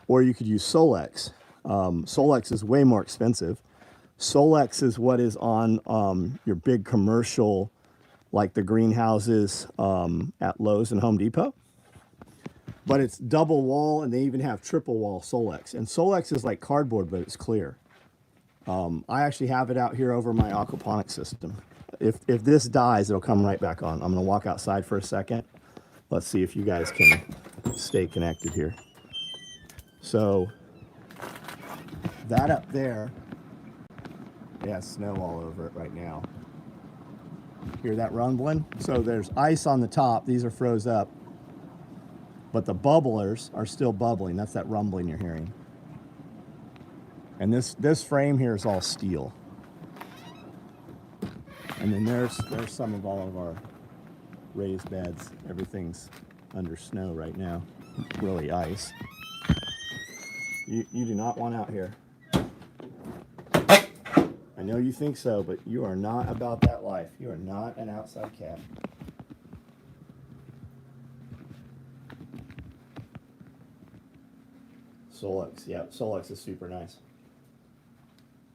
or you could use Solex. Solex is way more expensive. Solex is what is on your big commercial, like the greenhouses at Lowe's and Home Depot. But it's double wall, and they even have triple wall Solex. And Solex is like cardboard, but it's clear. I actually have it out here over my aquaponics system. If this dies, it'll come right back on. I'm going to walk outside for a second. Let's see if you guys can stay connected here. So that up there, it has snow all over it right now. Hear that rumbling? So there's ice on the top. These are froze up. But the bubblers are still bubbling. That's that rumbling you're hearing. And this frame here is all steel. And then there's some of all of our raised beds. Everything's under snow right now. Really ice. You do not want out here. I know you think so, but you are not about that life. You are not an outside cat. Solex, yeah, Solex is super nice.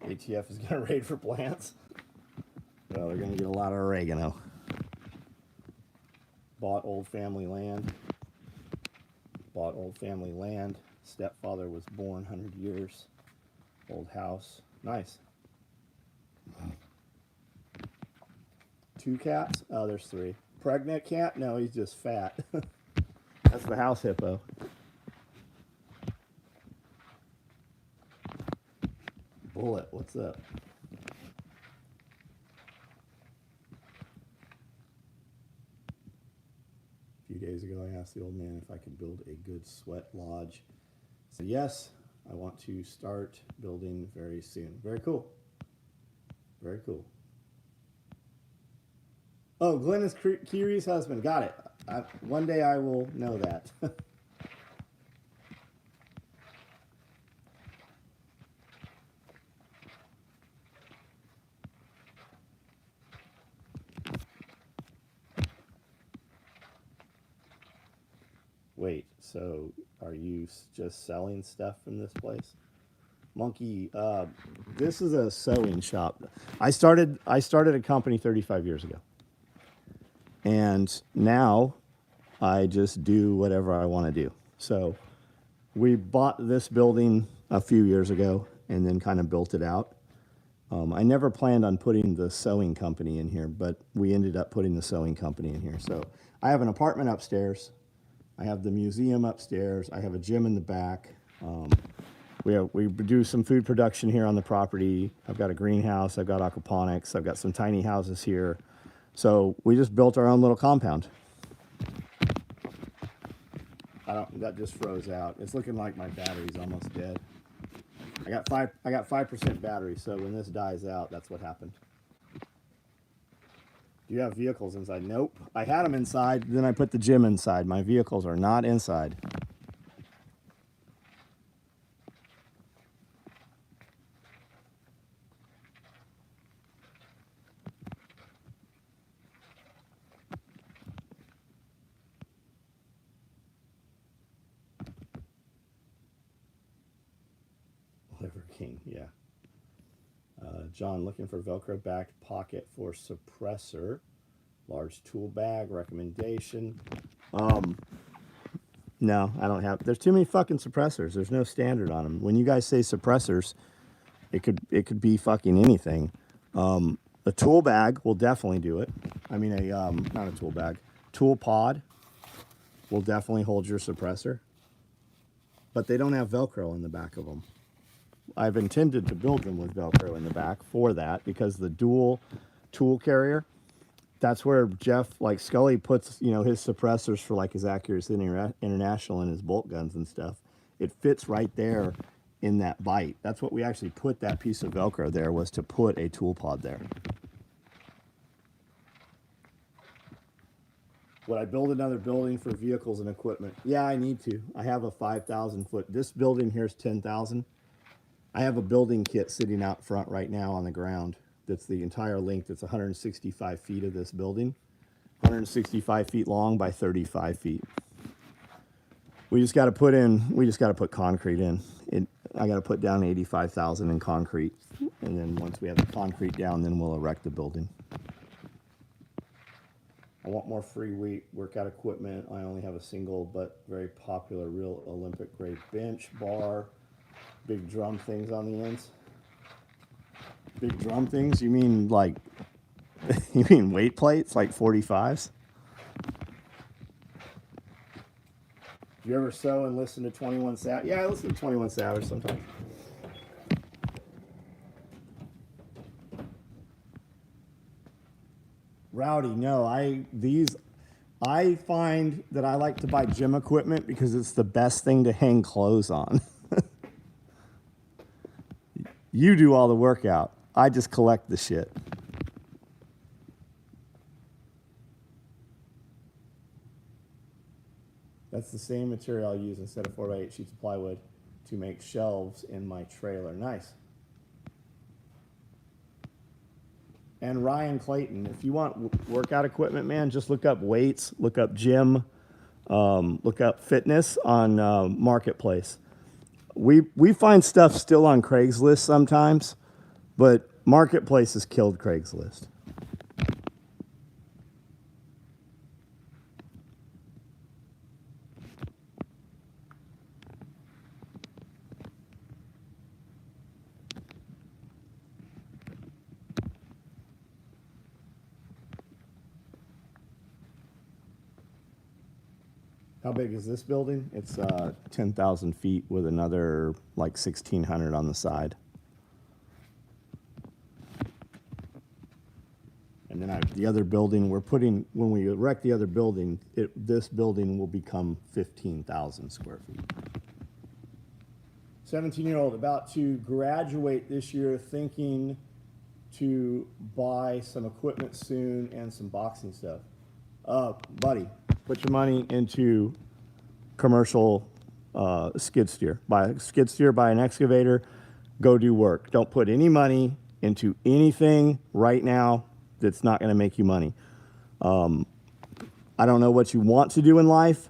ATF is gonna raid for plants. Well, they're gonna get a lot of oregano. Bought old family land. Bought old family land. Stepfather was born 100 years. Old house. Nice. 2 cats? Oh, there's 3. Pregnant cat? No, he's just fat. That's the house hippo. Bullet, what's up? A few days ago, I asked the old man if I could build a good sweat lodge. He said, yes, I want to start building very soon. Very cool. Very cool. Oh, Glenn is Kiri's husband. Got it. One day I will know that. Wait, so are you just selling stuff from this place? Monkey, this is a sewing shop. I started a company 35 years ago. And now I just do whatever I want to do. So we bought this building a few years ago and then kind of built it out. I never planned on putting the sewing company in here, but we ended up putting the sewing company in here. So I have an apartment upstairs. I have the museum upstairs. I have a gym in the back. We do some food production here on the property. I've got a greenhouse. I've got aquaponics. I've got some tiny houses here. So we just built our own little compound. That just froze out. It's looking like my battery's almost dead. I got 5% battery, so when this dies out, that's what happened. Do you have vehicles inside? Nope. I had them inside, then I put the gym inside. My vehicles are not inside. Liver King, yeah. John, looking for Velcro backed pocket for suppressor. Large tool bag, recommendation. No, I don't have. There's too many fucking suppressors. There's no standard on them. When you guys say suppressors, it could be fucking anything. A tool bag will definitely do it. I mean, not a tool bag. Tool pod will definitely hold your suppressor. But they don't have Velcro in the back of them. I've intended to build them with Velcro in the back for that, because the dual tool carrier, that's where Jeff, like Scully, puts, you know, his suppressors for like his Accuracy International and his bolt guns and stuff. It fits right there in that bite. That's what we actually put that piece of Velcro there, was to put a tool pod there. Would I build another building for vehicles and equipment? Yeah, I need to. I have a 5,000 foot. This building here is 10,000. I have a building kit sitting out front right now on the ground. That's the entire length. It's 165 feet of this building. 165 feet long by 35 feet. We just got to put concrete in. I got to put down 85,000 in concrete. And then once we have the concrete down, then we'll erect the building. I want more free workout equipment. I only have a single but very popular real Olympic grade bench, bar, big drum things on the ends. Big drum things? You mean like, you mean weight plates, like 45s? Do you ever sew and listen to 21 Savage? Yeah, I listen to 21 Savage sometimes. Rowdy, no, I find that I like to buy gym equipment because it's the best thing to hang clothes on. You do all the workout. I just collect the shit. That's the same material I use instead of 4x8 sheets of plywood to make shelves in my trailer. Nice. And Ryan Clayton, if you want workout equipment, man, just look up weights, look up gym, look up fitness on Marketplace. We find stuff still on Craigslist sometimes, but Marketplace has killed Craigslist. How big is this building? It's 10,000 feet with another like 1,600 on the side. And then the other building, when we erect the other building, this building will become 15,000 square feet. 17-year-old about to graduate this year, thinking to buy some equipment soon and some boxing stuff. Buddy, put your money into commercial skid steer. Buy a skid steer, buy an excavator, go do work. Don't put any money into anything right now that's not going to make you money. I don't know what you want to do in life.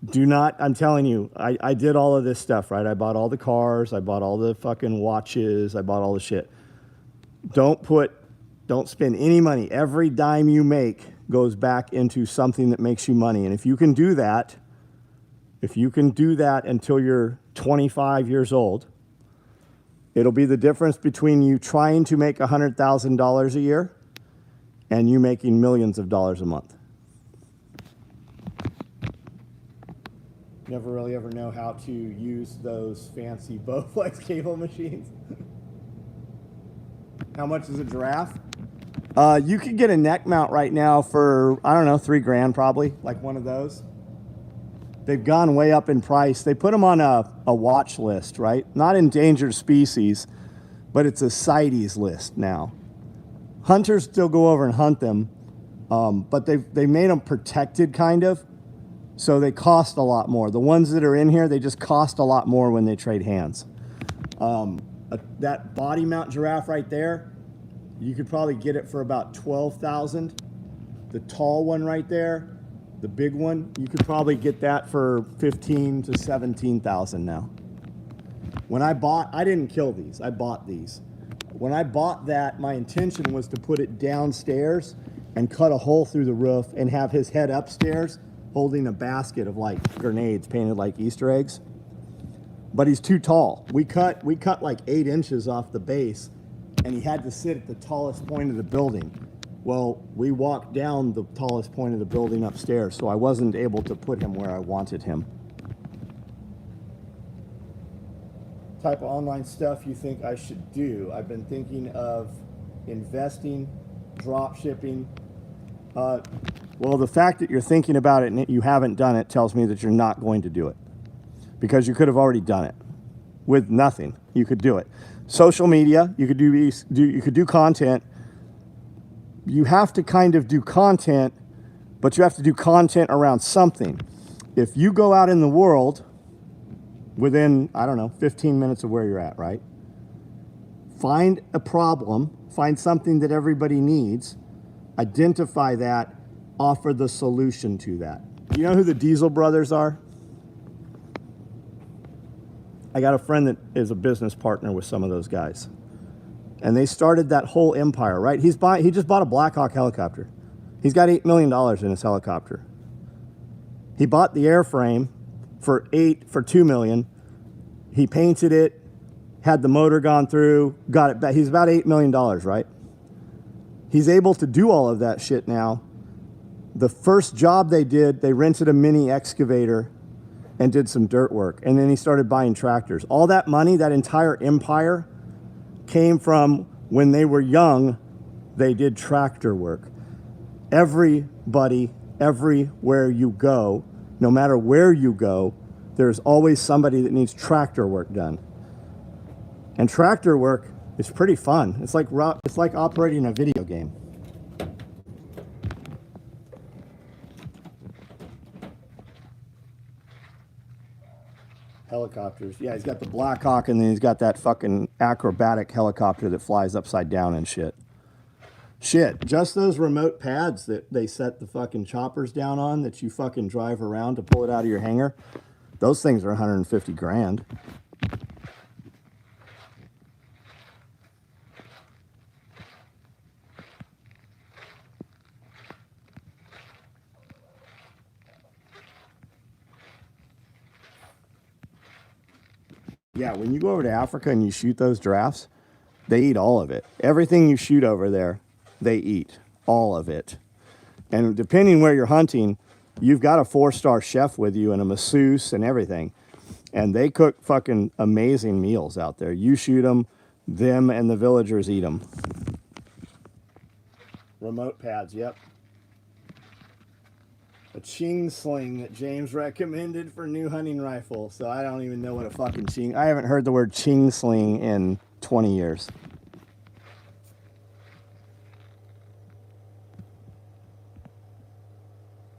Do not, I'm telling you, I did all of this stuff, right? I bought all the cars, I bought all the fucking watches, I bought all the shit. Don't spend any money. Every dime you make goes back into something that makes you money. And if you can do that until you're 25 years old, it'll be the difference between you trying to make $100,000 a year and you making millions of dollars a month. Never really ever know how to use those fancy Bowflex cable machines. How much is a Giraffe? You could get a neck mount right now for, I don't know, $3,000 probably, like one of those. They've gone way up in price. They put them on a watch list, right? Not endangered species, but it's a CITES list now. Hunters still go over and hunt them, but they made them protected kind of, so they cost a lot more. The ones that are in here, they just cost a lot more when they trade hands. That body mount giraffe right there, you could probably get it for about $12,000. The tall one right there, the big one, you could probably get that for $15,000 to $17,000 now. When I didn't kill these, I bought these. When I bought that, my intention was to put it downstairs and cut a hole through the roof and have his head upstairs holding a basket of like grenades painted like Easter eggs. But he's too tall. We cut like 8 inches off the base, and he had to sit at the tallest point of the building. Well, we walked down the tallest point of the building upstairs, so I wasn't able to put him where I wanted him. Type of online stuff you think I should do? I've been thinking of investing, drop shipping. Well, the fact that you're thinking about it and you haven't done it tells me that you're not going to do it, because you could have already done it with nothing. You could do it. Social media, you could do content. You have to kind of do content, but you have to do content around something. If you go out in the world within, I don't know, 15 minutes of where you're at, right? Find a problem, find something that everybody needs, identify that, offer the solution to that. You know who the Diesel brothers are? I got a friend that is a business partner with some of those guys. And they started that whole empire, right? He just bought a Black Hawk helicopter. He's got $8 million in his helicopter. He bought the airframe for $2 million. He painted it, had the motor gone through, got it back. He's about $8 million, right? He's able to do all of that shit now. The first job they did, they rented a mini excavator and did some dirt work. And then he started buying tractors. All that money, that entire empire, came from when they were young, they did tractor work. Everybody, everywhere you go, no matter where you go, there's always somebody that needs tractor work done. And tractor work is pretty fun. It's like operating a video game. Helicopters. Yeah, he's got the Black Hawk, and then he's got that fucking acrobatic helicopter that flies upside down and shit. Shit, just those remote pads that they set the fucking choppers down on that you fucking drive around to pull it out of your hangar, those things are 150 grand. Yeah, when you go over to Africa and you shoot those giraffes, they eat all of it. Everything you shoot over there, they eat all of it. And depending where you're hunting, you've got a 4-star chef with you and a masseuse and everything. And they cook fucking amazing meals out there. You shoot them and the villagers eat them. Remote pads, yep. A Ching sling that James recommended for new hunting rifle. So I don't even know what a fucking Ching... I haven't heard the word Ching sling in 20 years.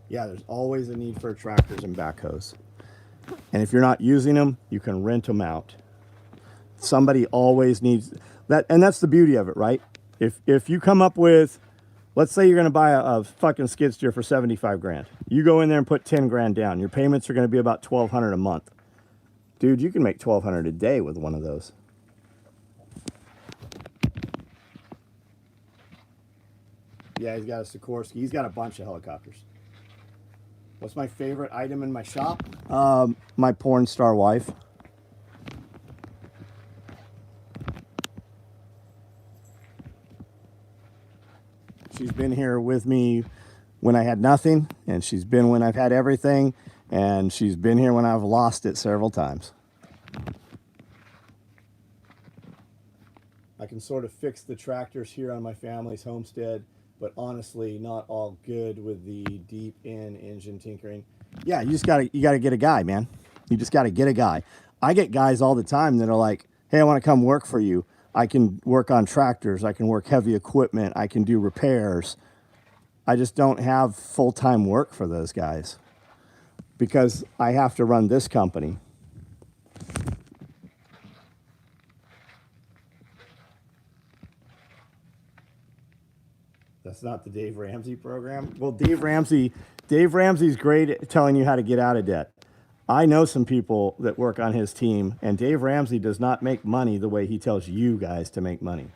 Yeah, there's always a need for tractors and backhoes. And if you're not using them, you can rent them out. Somebody always needs that, and that's the beauty of it, right? If you come up with, let's say you're going to buy a fucking skid steer for 75 grand. You go in there and put 10 grand down. Your payments are going to be about 1,200 a month. Dude, you can make 1,200 a day with one of those. Yeah, he's got a Sikorsky. He's got a bunch of helicopters. What's my favorite item in my shop? My porn star wife. She's been here with me when I had nothing, and she's been when I've had everything, and she's been here when I've lost it several times. I can sort of fix the tractors here on my family's homestead, but honestly, not all good with the deep in engine tinkering. Yeah, you gotta get a guy, man. You just gotta get a guy. I get guys all the time that are like, hey, I want to come work for you. I can work on tractors. I can work heavy equipment. I can do repairs. I just don't have full-time work for those guys because I have to run this company. That's not the Dave Ramsey program. Well, Dave Ramsey's great at telling you how to get out of debt. I know some people that work on his team, and Dave Ramsey does not make money the way he tells you guys to make money.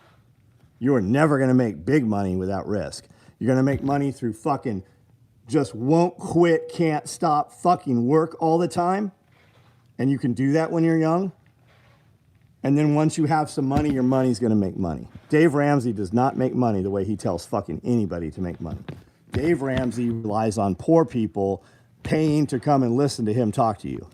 You are never going to make big money without risk. You're going to make money through fucking just won't quit, can't stop fucking work all the time. And you can do that when you're young. And then once you have some money, your money's going to make money. Dave Ramsey does not make money the way he tells fucking anybody to make money. Dave Ramsey relies on poor people paying to come and listen to him talk to you.